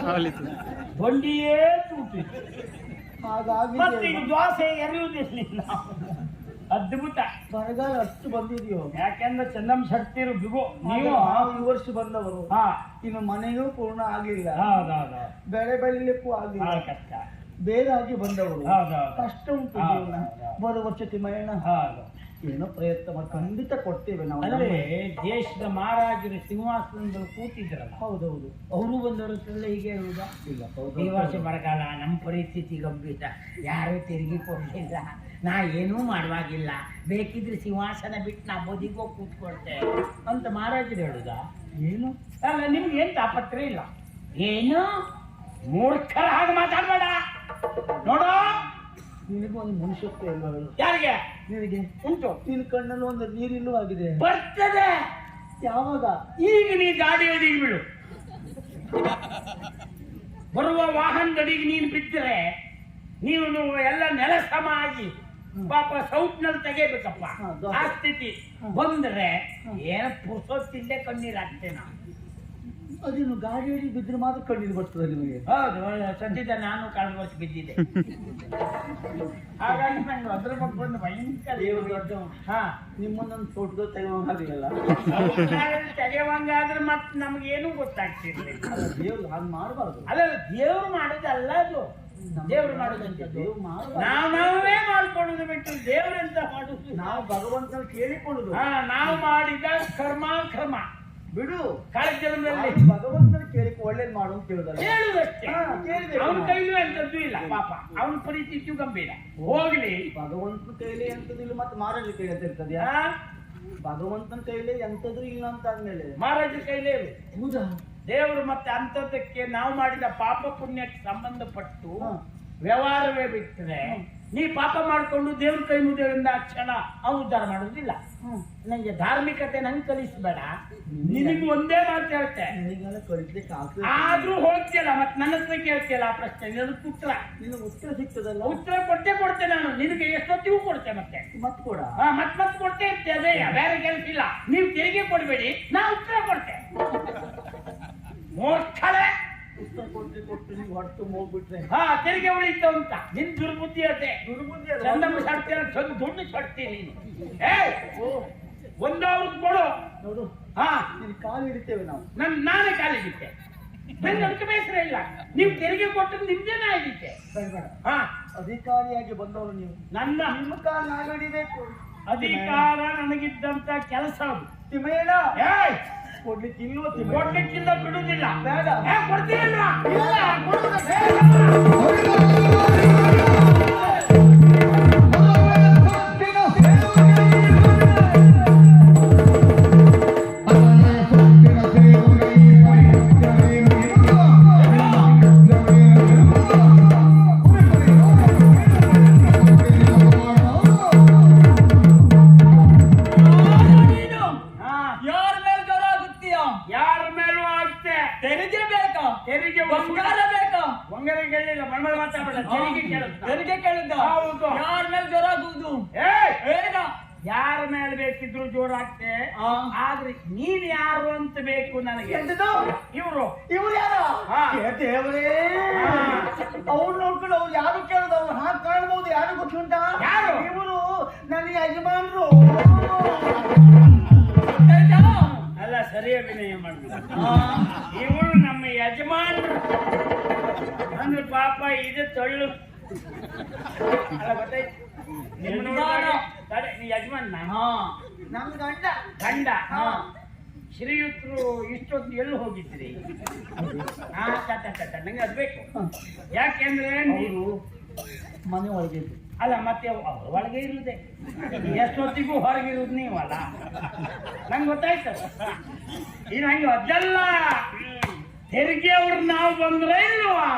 ಬಂಡಿಯೇ ತೂತು. ಹಾಗಾಗಿ ಮತ್ತೆ ಈಗ ದೋಸೆ ಎರೆಯುವುದಿಲ್ಲ. ಅದ್ಭುತ. ಬರಗಾಲ ಅಷ್ಟು ಬಂದಿದೆಯೋ? ಯಾಕೆಂದ್ರೆ ಚಂದಮ್ ಶಕ್ತಿರು ಬಿಗು ನೀವು. ನಾವು ಈ ವರ್ಷ ಬಂದವರು. ಹಾ, ಇನ್ನು ಮನೆಯೂ ಪೂರ್ಣ ಆಗಿಲ್ಲ, ಹೌದೌದು, ಬೆಳೆ ಬೆಳಿಲಿಕ್ಕೂ ಆಗಿಲ್ಲ, ಬಹಳ ಕಷ್ಟ. ಬೇರಾಗಿ ಬಂದವರು. ಹೌದೌದು, ಕಷ್ಟ ಉಂಟು ಹೌದು, ಜೀವನ. ಹೌದು. ಬರುವ ವರ್ಷ ತಿಮ್ಮಯ್ಯಣ್ಣ ಹೌದು. ಏನೋ ಪ್ರಯತ್ನ ಮಾಡಿ ಖಂಡಿತ ಕೊಡ್ತೇವೆ ನಾವು. ಅಂದ್ರೆ ದೇಶದ ಮಹಾರಾಜರು ಸಿಂಹಾಸನದಲ್ಲಿ ಕೂತಿದ್ರಲ್ಲ, ಹೌದೌದು. ಅವರು ಬಂದವರಲ್ಲ ಹೀಗೆ ಹೇಳುವುದಾ? ಇಲ್ಲ, ಈ ವರ್ಷ ಬರಗಾಲ, ನಮ್ಮ ಪರಿಸ್ಥಿತಿ ಗಂಭೀರ, ಯಾರು ತೆರಿಗೆ ಕೊಡಲಿಲ್ಲ, ನಾ ಏನೂ ಮಾಡುವಾಗಿಲ್ಲ, ಬೇಕಿದ್ರೆ ಸಿಂಹಾಸನ ಬಿಟ್ಟು ನಾ ಬದಿಗೋ ಕೂತ್ಕೊಳ್ತೇವೆ ಅಂತ ಮಹಾರಾಜರು ಹೇಳುದಾ? ಏನು? ಅಲ್ಲ, ನಿಮ್ಗೆ ಏನ್ ತಾಪತ್ರೆ ಇಲ್ಲ. ಏನು ಮೂರ್ಖರ ಹಾಗೆ ಮಾತಾಡ್ಬೇಡ. ನೋಡು, ನಿನಗೂ ಒಂದು ಮನುಷ್ಯತ್ವ ಇಲ್ಲ ಹೇಳು. ಯಾರಿಗೆ ನಿನಗೆ ಉಂಟು? ನಿನ್ನ ಕಣ್ಣಲ್ಲಿ ಒಂದು ನೀರಿಲ್ಲೂ ಆಗಿದೆ. ಬರ್ತದೆ. ಯಾವಾಗ? ಈಗ ನೀ ಗಾಡಿ ಅಡಿಗೆ ಬಿಡು. ಬರುವ ವಾಹನದಡಿಗೆ ನೀನು ಬಿದ್ದರೆ ನೀವು ಎಲ್ಲ ನೆಲ ಸಮ ಆಗಿ ಪಾಪ ಸೌಟ್ನಲ್ಲಿ ತೆಗೆಬೇಕಪ್ಪ. ಆ ಸ್ಥಿತಿ ಬಂದ್ರೆ ಏನ ಪುರ್ಸೊತ್ತಿಲ್ಲದೆ ಕಣ್ಣೀರ್ ಹಾಕ್ತೇನೆ ನಾನು. ಅದೇನು ಗಾಡಿಯಲ್ಲಿ ಬಿದ್ದರೆ ಮಾತ್ರ ಕಣ್ಣೀರು ಬರ್ತದೆ ನಿಮಗೆ? ಹೌದು, ಸದ್ಯದ ನಾನು ಕಳೆದ ವರ್ಷ ಬಿದ್ದಿದ್ದೆ. ಹಾಗಾಗಿ ನಂಗೆ ಅದ್ರ ಬಗ್ಗೆ ಒಂದು ಭಯಂಕರ ದೇವರು ದೊಡ್ಡ. ಹಾ, ನಿಮ್ಮನ್ನೊಂದು ಫೋಟೋ ತೆಗೆಯುವಂಗಾಗಲಿಲ್ಲ. ತೆಗೆಯುವಂಗಾದ್ರೆ ಮತ್ತೆ ನಮ್ಗೇನು ಗೊತ್ತಾಗ್ತಿರ್ಲಿಲ್ಲ. ದೇವ್ರು ಹಾಗೆ ಮಾಡಬಾರ್ದು. ಅಲ್ಲ, ದೇವ್ರು ಮಾಡೋದಲ್ಲ ಅದು, ದೇವ್ರು ಮಾಡೋದಂತ ದೇವ್ರು ಮಾಡಬಾರ್ದು. ನಾವೇ ಮಾಡ್ಕೊಳ್ಳೋದು ಬಿಟ್ಟು ದೇವ್ರೆಂತ ಮಾಡುದು? ನಾವು ಭಗವಂತನ ಕೇಳಿಕೊಳ್ಳುದು. ಹಾ, ನಾವು ಮಾಡಿದ ಕರ್ಮ ಕರ್ಮ ಬಿಡು. ಕಾಲ ಜನ್ಮದಲ್ಲಿ ಭಗವಂತನ ಕೇಳಿಕೊ, ಒಳ್ಳೇದು ಮಾಡು ಅಂತ ಕೇಳುದಲ್ಲ. ಕೇಳುದಷ್ಟೇ. ಕೇಳಿದೆ. ಅವನ ಕೈಲೂ ಎಂತದ್ದು ಇಲ್ಲ ಪಾಪ, ಅವನ ಪರಿಸ್ಥಿತಿಯು ಗಂಭೀರ. ಹೋಗ್ಲಿ, ಭಗವಂತನ ಕೈಲಿ ಎಂತದಿಲ್ಲ, ಮತ್ತೆ ಮಹಾರಾಜರ ಕೈಲಿ ಅಂತ ಇರ್ತದೆ. ಭಗವಂತನ ಕೈಲಿ ಎಂತದ್ರು ಇಲ್ಲ ಅಂತ ಆದ್ಮೇಲೆ ಮಹಾರಾಜರ ಕೈಲೇ ಇರು. ಹೌದಾ? ದೇವರು ಮತ್ತೆ ಅಂತದಕ್ಕೆ ನಾವು ಮಾಡಿದ ಪಾಪ ಪುಣ್ಯಕ್ಕೆ ಸಂಬಂಧಪಟ್ಟು ವ್ಯವಹಾರವೇ ಬಿಟ್ಟರೆ ನೀ ಪಾಪ ಮಾಡಿಕೊಂಡು ದೇವ್ರ ಕೈ ಮುಗಿಯೋದ್ರಿಂದ ಆ ಕ್ಷಣ ಅವ್ನು ಉದ್ಧಾರ ಮಾಡೋದಿಲ್ಲ. ನಂಗೆ ಧಾರ್ಮಿಕತೆ ನಂಗೆ ಕಲಿಸ್ಬೇಡ. ನಿನಗೆ ಒಂದೇ ಮಾತು ಹೇಳ್ತೆ, ನಿನಗೆಲ್ಲ ಕಳಿಸ್ಲಿಕ್ಕೆ ಆಗ್ತದೆ. ಆದ್ರೂ ಹೋಗ್ತಿಯಲ್ಲ, ಮತ್ತೆ ನನ್ನ ಹತ್ರ ಕೇಳ್ತಿಯಲ್ಲ ಆ ಪ್ರಶ್ನೆ, ನಿನಗೆ ಉತ್ತರ ನಿನಗೆ ಉತ್ತರ ಸಿಗ್ತದಲ್ಲ? ಉತ್ತರ ಕೊಡ್ತೆ ನಾನು ನಿನಗೆ. ಎಷ್ಟೊತ್ತಿಗೂ ಕೊಡ್ತೆ ಮತ್ತೆ ಮತ್ ಕೊಡ. ಮತ್ತೆ ಕೊಡ್ತೇ ಇರ್ತೆ. ಅದೇ ಬೇರೆ ಕೆಲಸ ಇಲ್ಲ. ನೀವು ತೆರಿಗೆ ಕೊಡ್ಬೇಡಿ, ನಾ ಉತ್ತರ ಕೊಡ್ತೆ. ಮೂರ್ಖಳೆ, ಉತ್ತರ ಕೊಟ್ಟು ನೀವು ಹೊಟ್ಟು ಹೋಗ್ಬಿಟ್ರೆ ಹಾ, ತೆರಿಗೆ ಉಳಿತ ಅಂತ ನಿನ್ ದುರ್ಬುದ್ಧಿ ಅದೇ. ದುರ್ಬುದ್ಧಿ ಅಲ್ಲ. ಚಂದಮ್ಮ ಸಾಡ್ತೇನೆ, ದುಡ್ಡು ಸಡ್ತೀನಿ ನೀನು. ಒಂದು ಅವ್ರಿಗೆ ಕೊಡು. ನೋಡು, ಹಾ, ನಿನ್ ಕಾಲು ಹಿಡಿತೇವೆ ನಾವು. ನಾನೇ ಕಾಲಿಗಿತ್ತೆ. ನಂಗೆ ಅದಕ್ಕೆ ಬೇಸರ ಇಲ್ಲ. ನೀವು ತೆರಿಗೆ ಕೊಟ್ಟದ್ದು ನಿಮ್ದೇನ ಆಗಿತ್ತೆ. ಬೇಡ. ಹಾ, ಅಧಿಕಾರಿಯಾಗಿ ಬಂದವರು ನೀವು. ನಿಮ್ಮ ಕಾಲು ನಾವು ಹಿಡಿಬೇಕು. ಅಧಿಕಾರ ನನಗಿದ್ದಂತ ಕೆಲಸ ಅದು. ತಿಮ್ಮಯ್ಯಣ್ಣ, ಏಯ್, ಕೊಡ್ಲಿಕ್ಕೆ ಇಲ್ವೋ? ಕೊಡ್ಲಿಕ್ಕಿಲ್ಲ, ಬಿಡುದಿಲ್ಲ. ಬೇಡ. ಕೊಡ್ತೀನಿಲ್ಲ. ಇಲ್ಲ, ಕೊಡುವುದು ಬೇಡ. ಯಾರ ಮೇಲೆ ಬೇಕಿದ್ರು ಜೋರಾಗ್ತೆ. ಆದ್ರೆ ನೀನ್ ಯಾರು ಅಂತ ಬೇಕು ನನಗೆ. ಇವ್ರು ಯಾರು? ಹಾ. ದೇವರೇ, ಅವ್ರು ನೋಡ್ಕೊಂಡು ಅವ್ರು ಯಾರು ಕೇಳುದು? ಅವ್ರು ಹಾಗೆ ಕಾಣ್ಬಹುದು. ಯಾರು ಗೊತ್ತುಂಟಾ? ಯಾರು? ಇವರು ನನ್ನ ಯಜಮಾನ್ರು. ಅಲ್ಲ, ಸರಿ ಅಭಿನಯ ಮಾಡ್ತಾರೆ. ಇವರು ನಮ್ಮ ಯಜಮಾನ್ರು ಅಂದ್ರೆ ಪಾಪ ಇದು ತೊಳ್ಳು. ಅಲ್ಲ, ಗೊತ್ತಾಯ್ತು. ನಿಮ್ಮ ನೀ ಯಜಮಾನ, ನಮ್ ಗಂಡ. ಗಂಡ. ಶ್ರೀಯುತರು ಇಷ್ಟೊತ್ತು ಎಲ್ಲಿ ಹೋಗಿದ್ರಿ? ನಂಗೆ ಅದು ಬೇಕು. ಯಾಕೆಂದ್ರೆ ನೀವು ಮನೆ ಒಳಗೆ ಅಲ್ಲ ಮತ್ತೆ ಅವ್ರ ಒಳಗೆ ಇರುದೆ, ಎಷ್ಟೊತ್ತಿಗೂ ಹೊರಗಿರುದು ನೀವಲ್ಲ. ನಂಗೆ ಗೊತ್ತಾಯ್ತದ. ಈ ನಂಗೆ ಅದೆಲ್ಲ ತೆರಿಗೆ ಅವ್ರು ನಾವು ಬಂದ್ರೆ ಇಲ್ವಾ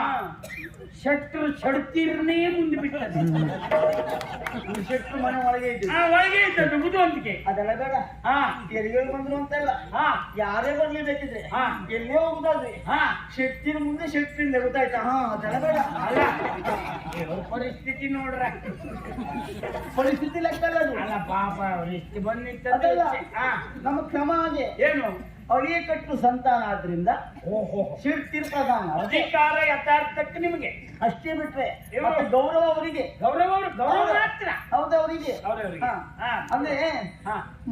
ಶೆಟ್ರು ಶಡ್ತೀರ್ನೇ ಮುಂದೆ ಬಿಟ್ಟದೆ. ಶೆಟ್ರು ಮನೆ ಒಳಗೆ ಇದ್ದೀವಿ. ಒಳಗೆ ಇದ್ದದ್ದು ಬುದ್ಧಿವಂತಿಕೆ. ಅದೆಲ್ಲ ಬೇಡ. ತೆರಿಗೆ ಬಂದ್ರು ಅಂತ ಇಲ್ಲ. ಯಾರೇ ಬರ್ಲಿ ಬೇಕಿದ್ರೆ ಎಲ್ಲೇ ಹೋಗುದಾದ್ರಿ ಶೆಟ್ಟಿನ ಮುಂದೆ ಶೆಟ್ಟಿಂದ ಗೊತ್ತಾಯ್ತಾ? ಅದೆಲ್ಲ ಬೇಡ. ಅಲ್ಲ ಪರಿಸ್ಥಿತಿ ನೋಡ್ರ, ಪರಿಸ್ಥಿತಿ ಲೆಕ್ಕ ಅಲ್ಲ ಅದು. ಅಲ್ಲ ಪಾಪ ಅವ್ರು ಇಷ್ಟು ಬಂದಿತ್ತ. ನಮ್ಮ ಕ್ರಮ ಹಾಗೆ. ಏನು ಅಳಿಯ ಕಟ್ಟು ಸಂತಾನ ಆದ್ರಿಂದ ಶಿರ್ತಿರ್ ಪ್ರಧಾನ ಅಧಿಕಾರ ಯಥಾರ್ಥಕ್ಕೆ ನಿಮಗೆ ಅಷ್ಟೇ ಬಿಟ್ರೆ ಮತ್ತೆ ಗೌರವ ಅವರಿಗೆ. ಗೌರವ ಮಾತ್ರ. ಹೌದು ಅವರಿಗೆ. ಅಂದ್ರೆ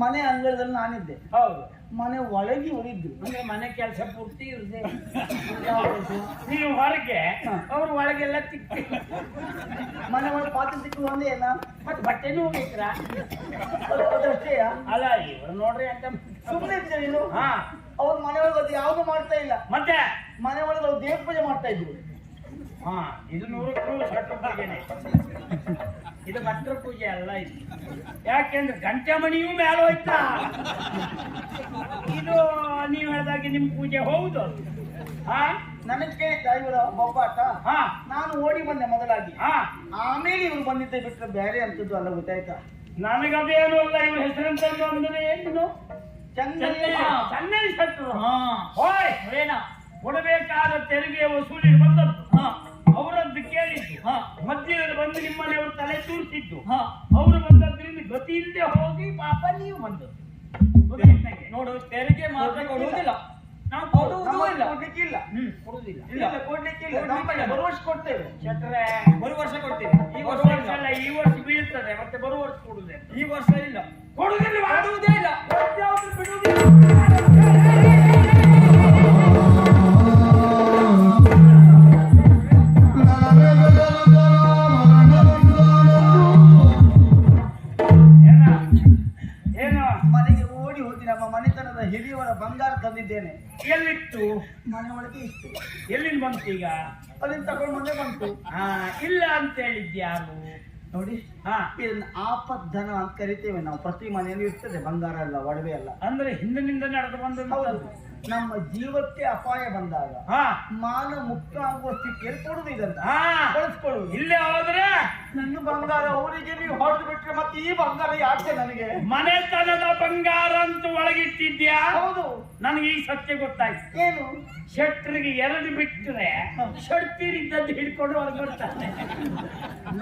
ಮನೆ ಅಂಗಳದಲ್ಲಿ ನಾನಿದ್ದೆ, ಹೌದು. ಮನೆ ಒಳಗೆ ಉಳಿದ್ರು. ಅಂದ್ರೆ ಮನೆ ಕೆಲಸ ಪೂರ್ತಿ ಇರುತ್ತೆ. ನೀವು ಹೊರಗೆ ಅವ್ರು ಒಳಗೆಲ್ಲ ತಿಕ್ಕಿ ಮನೆ ಒಳಗೆ ಪಾತ್ರ ಸಿಕ್ಕುದು ಒಂದೇ ಅಲ್ಲ, ಮತ್ತೆ ಬಟ್ಟೆನೂ ಹೋಗಿದ್ರ ಅದಷ್ಟೇ. ಅಲ್ಲ ಇವ್ರು ನೋಡ್ರಿ ಅಂತ ಸುಮ್ಮನೆ ಇದ್ದೆ ನೀನು. ಅವ್ರ ಮನೆ ಒಳಗೆ ಅದು ಯಾವ್ದು ಮಾಡ್ತಾ ಇಲ್ಲ. ಮತ್ತೆ ಮನೆ ಒಳಗೆ ಅವ್ರು ದೇವ್ರ ಪೂಜೆ ಮಾಡ್ತಾ ಇದ್ರು. ಇದು 100 ಶಟ್ರ ಪೂಜೆನೆ. ಇದು ಭಟ್ರ ಪೂಜೆ ಅಲ್ಲ ಇದು. ಯಾಕೆಂದ್ರೆ ಗಂಟೆ ಮಣಿಯೂ ಮೇಲೆ ಹೋಯ್ತಾ. ಇದು ನೀವು ಹೇಳಿದಾಗೆ ನಿಮ್ ಪೂಜೆ ಹೌದು. ನನಗೆ ಕೇಳಿದ್ದ ಇವರ ಬೊಬ್ಬಾಟ. ನಾನು ಓಡಿ ಬಂದೆ ಮೊದಲಾಗಿ. ಆಮೇಲೆ ಇವ್ರು ಬಂದಿದ್ದೆ ಬಿಟ್ರೆ ಬೇರೆ ಅಂತದ್ದು ಅಲ್ಲ, ಗೊತ್ತಾಯ್ತಾ? ನನಗದೇನು ಅಲ್ಲ. ಇವ್ರ ಹೆಸರಂತಂದು ಅಂದ್ರೆ ಏನು? ಚೆನ್ನೈ ಶೆಟ್ರು. ಹೋಯ್ ಕೊಡಬೇಕಾದ ತೆರಿಗೆ ವಸೂಲಿಗೆ ಬಂದದ್ದು. ಅವರದ್ದು ಕೇಳಿದ್ದು. ಮಧ್ಯದಲ್ಲಿ ಬಂದು ನಿಮ್ಮನೆಯವರು ತಲೆ ತೂರಿಸಿದ್ದು. ಅವರು ಬಂದದ್ರಿಂದ ಗತಿ ಇಲ್ಲದೆ ಹೋಗಿ ಪಾಪ ನೀವು ಬಂದದ್ದು. ನೋಡು, ತೆರಿಗೆ ಮಾತ್ರ ಕೊಡುವುದಿಲ್ಲ. ನಾವು ಕೊಡ್ಲಿಕ್ಕಿಲ್ಲ. ಕೊಡ್ಲಿಕ್ಕಿಲ್ಲ. ಬರುವ ವರ್ಷ ಕೊಡ್ತೇವೆ ಶೆಟ್ರೆ. ಬರುವ ವರ್ಷ ಕೊಡ್ತೇವೆ. ಈ ವರ್ಷ ಅಲ್ಲ, ಈ ವರ್ಷ ಬೀಳ್ತದೆ. ಮತ್ತೆ ಬರುವ ವರ್ಷ ಕೊಡುದೇ. ಈ ವರ್ಷ ಇಲ್ಲ, ಕೊಡುವುದಿಲ್ಲ, ಮಾಡುವುದೇ ಇಲ್ಲ, ಬಿಡುವುದಿಲ್ಲ. ಮನೆಗೆ ಓಡಿ ಹೋಗಿ ನಮ್ಮ ಮನೆತನದ ಹಿರಿಯವರ ಬಂಗಾರ ತಂದಿದ್ದೇನೆ. ಎಲ್ಲಿತ್ತು? ಮನೆ ಒಳಗೆ ಇತ್ತು. ಎಲ್ಲಿಂದ ಬಂತು ಈಗ? ಅಲ್ಲಿಂದ ತಗೊಂಡು ಮುಂದೆ ಬಂತು. ಇಲ್ಲ ಅಂತ ಹೇಳಿದ್ಯಾರು? ನೋಡಿ, ಇದನ್ನ ಆಪद्धನ ಅಂತ ಕರಿತೇವೆ ನಾವು. ಪ್ರತಿ ಮನೆಯಲ್ಲಿ ಇರ್ತದೆ ಬಂಗಾರ ಎಲ್ಲ, ಒಡವೆ ಎಲ್ಲ. ಅಂದ್ರೆ ಹಿಂದಿನಿಂದ ನಡೆದು ಬಂದ. ನಮ್ಮ ಜೀವಕ್ಕೆ ಅಪಾಯ ಬಂದಾಗ ಮಾನ ಮುಕ್ತ ಆಗುವ ಸ್ಥಿತಿಯಲ್ಲಿ ಕೊಡುದು ಇದನ್ನ ಬಳಸ್ಕೊಳ್ಳುದು. ಇಲ್ಲೇ ಹೋದ್ರೆ ನನ್ನ ಬಂಗಾರ ಅವರಿಗೆ ನೀವು ಹೊಡೆದು ಬಿಟ್ರೆ ಮತ್ತೆ ಈ ಬಂಗಾರ ಯಾಕೆ ನನಗೆ? ಮನೆತನದ ಬಂಗಾರ ಅಂತ ಒಳಗಿಟ್ಟಿದ್ಯಾ? ಹೌದು. ನನಗೆ ಈ ಸತ್ಯ ಗೊತ್ತಾಯ್ತು. ಏನು? ಶೆಟ್ರಿಗೆ 2 ಬಿಟ್ಟರೆ ಶೆಟ್ತಿರಿದ್ದದ್ದು ಹಿಡ್ಕೊಂಡು ಹೊರಗೆ ಬರ್ತಾರೆ.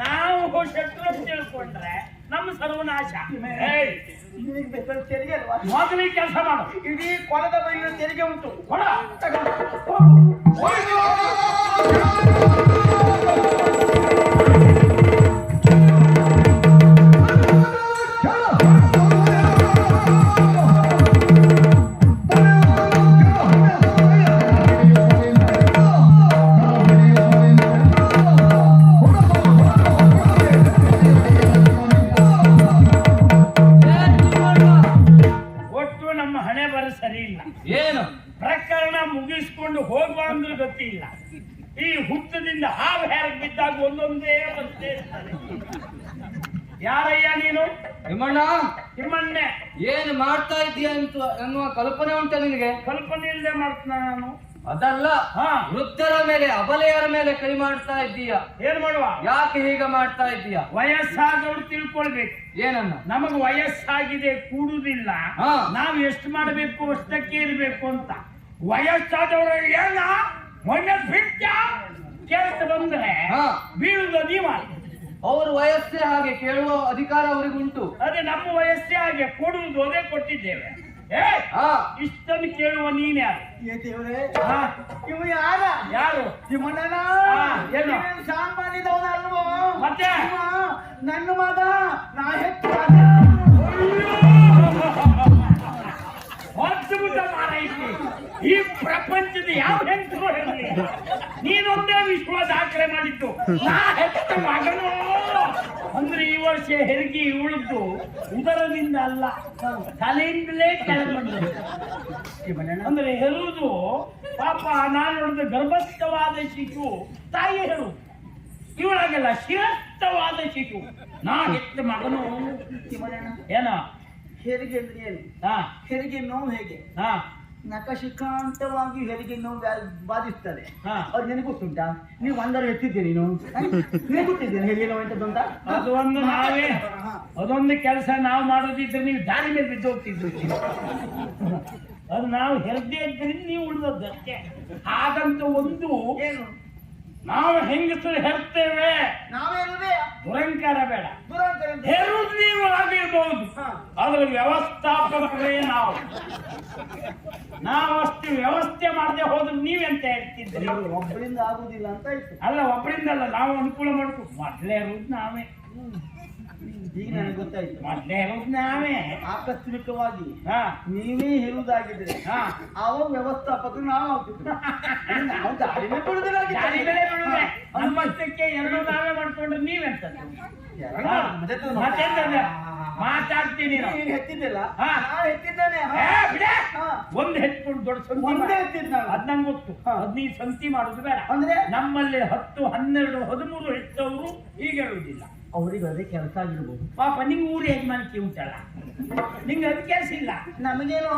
ನಾವು ಶೆಟ್ರು ತಿಳ್ಕೊಂಡ್ರೆ ನಮ್ಮ ಸರ್ವನಾಶ. ನಿನಗೆ ಬೇಕಾದ ತೆರಿಗೆ ಅಲ್ವಾ? ಮೊದಲಿಗೆ ಕೆಲಸ ಮಾಡು. ಇಡೀ ಕೊಳದ ಬೈಲಿನ ತೆರಿಗೆ ಉಂಟು. ಕೊಡ. ಏನು ಪ್ರಕರಣ ಮುಗಿಸ್ಕೊಂಡು ಹೋಗುವ ಅಂದ್ರೆ ಗತಿ ಇಲ್ಲ. ಈ ಹುತ್ತದಿಂದ ಹಾವು ಹೇರಕ್ ಬಿದ್ದಾಗ ಒಂದೊಂದೇ ಬರ್ತೇ ಇರ್ತದೆ. ಯಾರಯ್ಯ ನೀನು? ತಿಮ್ಮಣ್ಣೆ. ಏನು ಮಾಡ್ತಾ ಇದೀಯ ಅಂತ ಎನ್ನುವ ಕಲ್ಪನೆ ಉಂಟ ನಿನಗೆ? ಕಲ್ಪನೆ ಇಲ್ಲದೆ ಮಾಡ್ತಾನ ನಾನು. ಅದಲ್ಲ, ವೃದ್ಧರ ಮೇಲೆ ಅಬಲೆಯರ ಮೇಲೆ ಕೈ ಮಾಡ್ತಾ ಇದ್ದೀಯ. ಏನ್ ಮಾಡುವ? ಯಾಕೆ ಹೀಗೆ ಮಾಡ್ತಾ ಇದ್ದೀಯ? ವಯಸ್ಸಾದವ್ರು ತಿಳ್ಕೊಳ್ಬೇಕು. ಏನನ್ನ? ನಮಗ್ ವಯಸ್ಸಾಗಿದೆ, ಕೂಡುದಿಲ್ಲ, ನಾವು ಎಷ್ಟು ಮಾಡಬೇಕು ಅಷ್ಟಕ್ಕೆ ಇರ್ಬೇಕು ಅಂತ. ವಯಸ್ಸಾದವ್ರ ಏನ ಮೊನ್ನೆ ಬಿಟ್ಟ ಕೇಳ್ತ ಬಂದ್ರೆ ಬೀಳುದು ನೀವ. ಅವ್ರ ವಯಸ್ಸೇ ಹಾಗೆ, ಕೇಳುವ ಅಧಿಕಾರ ಅವರಿಗುಂಟು. ಅದೇ ನಮ್ಮ ವಯಸ್ಸೇ ಹಾಗೆ, ಕೊಡುವುದು ಅದೇ ಕೊಟ್ಟಿದ್ದೇವೆ. ಇಷ್ಟನ್ನು ಕೇಳುವ ನೀನ್ ಯಾರು? ಇವು ಯಾರ? ಯಾರು? ಸಾಮಾನ್ಯದವನಲ್ವೋ? ಮತ್ತೆ ನನ್ನ ಮಗ ನಾ ಹೆಚ್ಚು ಹೊತ್ತುಬಿಟ್ಟ ಮಾರೈತಿ. ಈ ಪ್ರಪಂಚದ ಯಾವ ಹೆಂಗರು ಹೇಳಿ ನೀನೊಂದೇ ವಿಶ್ವ ದಾಖಲೆ ಮಾಡಿದ್ದು. ನಾ ಹೆತ್ತ ಮಗನು ಅಂದ್ರೆ ಈ ವರ್ಷ ಹೆರಿಗೆ ಉಳಿದು ಉದರದಿಂದ ಅಲ್ಲ, ತಲೆಯಿಂದಲೇ ಕೆಳಗೆ ಬಂದದ್ದು. ಅಂದ್ರೆ ಹೆರುವುದು ಪಾಪ, ನಾನು ನೋಡಿದ ಗರ್ಭಸ್ಥವಾದ ಶಿಶು ತಾಯಿ ಹೇಳು, ಇವಳಾಗೆಲ್ಲ ಶಿರಸ್ಥವಾದ ಶಿಶು. ನಾ ಹೆತ್ತ ಮಗನು ಏನ ಹೆರಿಗೆ ಅಂದ್ರೆ ಏನು? ಹೆರಿಗೆ ನೋವು ಹೇಗೆ? ನಖಶಿಖಾಂತವಾಗಿ ಹೆರಿಗೆ ನೋವು ಬಾಧಿಸ್ತದೆ. ಅವ್ರು ನಿನಗೆ ಗೊತ್ತುಂಟಾ? ನೀವು ಒಂದರ ಎತ್ತಿದ್ದೆ ನೀನು, ನಿನಗೆ ಗೊತ್ತಿದ್ದೇನೆ ಹೆರಿಗೆ ನೋವು ಎಂತದ್ದು? ಅದು ಒಂದು ನಾವೇ ಅದೊಂದು ಕೆಲಸ ನಾವು ಮಾಡೋದಿದ್ರೆ ನೀವು ದಾರಿ ಮೇಲೆ ಬಿದ್ದು ಹೋಗ್ತಿದ್ರು. ಅದು ನಾವು ಹೆರ್ದೇ ಇದ್ರಿಂದ ನೀವು ಉಳಿದದ್ದಕ್ಕೆ. ಹಾಗಂತ ಒಂದು ಏನು ನಾವು ಹೆಂಗಸರು ಹೆರ್ತೇವೆ, ನಾವೇನುದೇ ದುರಂಕಾರ ಬೇಡ. ದುರಂಕಾರ ಅಂತ ಹೆರುವುದು ನೀವು ಆಗಿರ್ಬಹುದು, ಅದ್ರ ವ್ಯವಸ್ಥಾಪಕರೇ ನಾವು ಅಷ್ಟು ವ್ಯವಸ್ಥೆ ಮಾಡದೆ ಹೋದ್ರೆ ನೀವೆಂತ ಹೇಳ್ತಿದ್ರಿ? ಒಬ್ಬರಿಂದ ಆಗುದಿಲ್ಲ ಅಂತ ಆಯ್ತು. ಅಲ್ಲ, ಒಬ್ಬರಿಂದ ಅಲ್ಲ, ನಾವು ಅನುಕೂಲ ಮಾಡ್ಕೊಂಡು ಮೊದಲೇ ಇರುವುದು ನಾವೇ. ಈಗ ನನಗೆ ಗೊತ್ತಾಯ್ತು, ಮೊದಲೇ ಇರುವುದು ನಾವೇ. ಆಕಸ್ಮಿಕವಾಗಿ ನೀವೇ ಹೇಳುವುದಾಗಿದ್ರೆ ಅವ ವ್ಯವಸ್ಥಾಪಕರು ನಾವು ಆಗ್ತಿದ್ರು. ನಾವು ದಾರಿ ಮೇಲೆ ಬಿಡುವುದಿಲ್ಲ. ನಮ್ಮಷ್ಟಕ್ಕೆ ಎರಡು ನಾವೇ ಮಾಡ್ಕೊಂಡ್ರೆ ನೀವೆಂತ ಮಾತಾಡ್ತೀನಿ. ನೀನು ಹೆತ್ತಿದ್ದಿಲ್ಲ, ಹಾ. ನಾನು ಹೆತ್ತಿದ್ದೇನೆ. ಒಂದು ಹೆತ್ಕೊಂಡು ದೊಡ್ಡ ಸಂತಿ ಒಂದೇ ಹೆತ್ತಿದ್ ನಾನು. ಅದ್ ನಂಗೆ ಗೊತ್ತು. 15 ಸಂತಿ ಮಾಡುದು ಬೇಡ. ಅಂದ್ರೆ ನಮ್ಮಲ್ಲಿ 10, 12, 13 ಹೆತ್ತವರು ಹೀಗೆ ಹೇಳುವುದಿಲ್ಲ. ಅವರಿಗೆ ಅದೇ ಕೆಲಸ ಆಗಿರ್ಬೋದು. ಪಾಪ ನಿಂಗೆ ಊರಿ ಯಜಮಾನಿಕೆ ಉಂಟಲ್ಲ, ನಿಂಗೆ ಅದು ಕೆಲಸ ಇಲ್ಲ. ನಮಗೇನು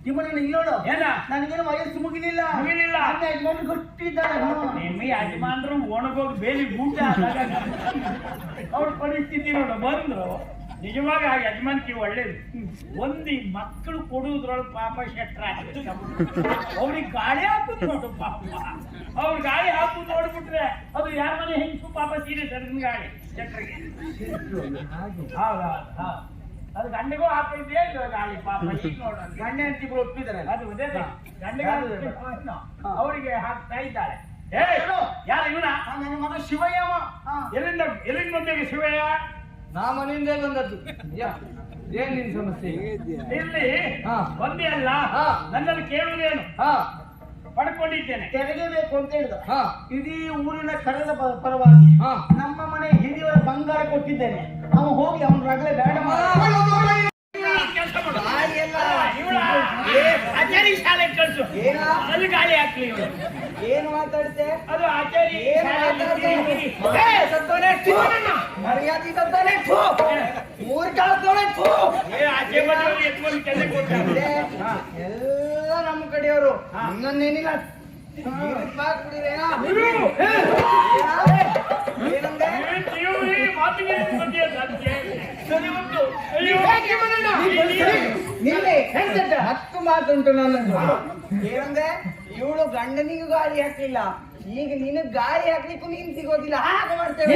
ತಿಮ್ಮಣ್ಣ ಇಲ್ಲೋಡು ಏನ ನನಗೇನು ವಯಸ್ಸು ಮುಗಿಲಿಲ್ಲ. ಗಟ್ಟಿದ್ದಾರೆ. ನಿಮ್ಮ ಯಜಮಾನ್ರು ಒಣಗೋಗಿ ಬೇಲಿ ಗೂಟ ಅವ್ರ ಪರಿಸ್ಥಿತಿ ನೋಡು. ಬಂದ್ರು ನಿಜವಾಗ ಆ ಯಜಮಾನಿಕೆ ಒಳ್ಳೇದು. ಒಂದು ಮಕ್ಕಳು ಕೊಡುವುದ್ರೊಳಗೆ ಪಾಪ ಶೆಟ್ರ ಅವ್ರಿಗೆ ಗಾಳಿ ಹಾಕುದು ನೋಡು. ಪಾಪ ಅವ್ರ ಗಾಳಿ ಹಾಕುದು ನೋಡ್ಬಿಟ್ರೆ ಅದು ಯಾರ ಮನೆ ಹೆಂಗಸು ಪಾಪ ಸೀರಿಯಸ್ ಅದ್ರ ಗಾಳಿ ಶೆಟ್ರಿಗೆ. ಹೌದೌದು, ಅದು ಗಂಡಿಗೂ ಹಾಕಿದ್ಯಾ ಗಾಳಿ ಪಾಪ. ಈಗ ನೋಡೋಣ ಗಂಡ ಹೆಂಡತಿಗಳು ಒಪ್ಪಿದ್ದಾರೆ. ಅದು ಗಂಡಿಗೆ ಅವರಿಗೆ ಹಾಕ್ತಾ ಇದ್ದಾಳೆ. ಯಾರು ಇವನ? ನನ್ನ ಮಗ ಶಿವಯ್ಯವ. ಎಲ್ಲಿಂದ ಬಂದೇವಿ ಶಿವಯ್ಯ? ನಾ ಮನೆಯಿಂದ ಬಂದದ್ದು. ಏನ್ ನಿನ್ ಸಮಸ್ಯೆ? ಇಲ್ಲಿ ಒಂದೇ ಅಲ್ಲ, ನನ್ನಲ್ಲಿ ಕೇಳುವುದೇನು? ಪಡ್ಕೊಂಡಿದ್ದೇನೆ, ತೆರಿಗೆ ಬೇಕು ಅಂತ ಹೇಳಿದ. ಇಡೀ ಊರಿನ ಕಳೆದ ಪರವಾಗಿ ನಮ್ಮ ಮನೆ ಹಿರಿಯವರ ಬಂಗಾರ ಕೊಟ್ಟಿದ್ದೇನೆ. ಅವ ಹೋಗಿ ಅವನ ರಗಳೆ ಬೇಡ ಕೆಲಸ ಮಾಡು. ಆಚಾರಿ ಶಾಲೆ ಕಳ್ಸು, ಅಲ್ಲಿ ಗಾಳಿ ಹಾಕ್ಲಿ. ಏನು ಮಾತಾಡ್ತೆ? ಅದು ಆಚಾರಿ ಮರ್ಯಾದೆ ಸತ್ತಾನೆ. ಮೂರ್ ಕಾಲದೊಳೆ ಆಚೆ ಬಂದವರು ಎತ್ಕೊಂಡು ಕೆಲಸ ಕೊಡ್ತಾರೆ. ಎಲ್ಲ ನಮ್ಮ ಕಡೆಯವರು. ಇನ್ನೊಂದೇನಿಲ್ಲ, ಹತ್ತು ಮಾತುಂಟು ನನ್ನದು. ಏನಂದ್ರೆ ಇವಳು ಗಂಡನಿಗೂ ಗಾಳಿ ಹಾಕ್ಲಿಲ್ಲ, ಈಗ ನಿನಗ್ ಗಾಳಿ ಹಾಕ್ಲಿಕ್ಕೂ ನೀನ್ ಸಿಗೋದಿಲ್ಲ. ಹಾಗೆ ಮಾಡ್ತೇವೆ.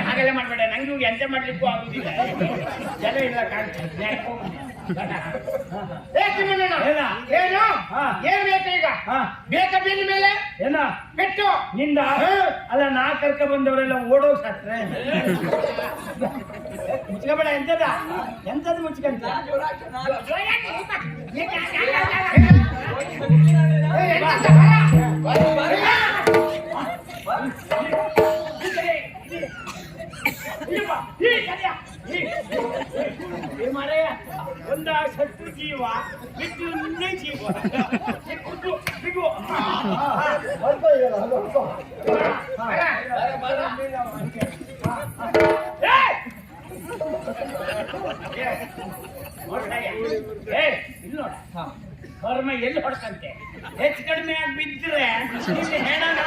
ಹಾಗೆಲ್ಲ ಮಾಡ್ಬೇಡ, ನಂಗೂ ಎಂತ ಮಾಡ್ಲಿಕ್ಕೂ ಆಗುದಿಲ್ಲ. ಜನ ಇಲ್ಲ ಕಾಣ್ತದೆ. ಏನ್ ಬೇಕು ಈಗ? ಬೇಕ ಬಿಲ್ ಮೇಲೆ ಏನ ಬಿಟ್ಟು ನಿಂದ ಅಲ್ಲ, ನಾ ಕರ್ಕ ಬಂದವರೆಲ್ಲ ಓಡೋಗ್ ಸಾಕ್ರೆ. ಮುಚ್ಕಬೇಡ. ಎಂತದ ಮುಚ್ಕಂತ? ಒಂದ ಶತ್ರು ಜೀವ ಬಿಟ್ಟು ನಿನ್ನೆ ಜೀವ ಸಿಗು. ಇಲ್ಲಿ ನೋಡ, ಕರ್ಮ ಎಲ್ಲಿ ಹೊಡ್ಕಂತೆ. ಹೆಚ್ಚು ಕಡಿಮೆ ಆಗಿ ಬಿದ್ದರೆ ಹೆಣ ನಾ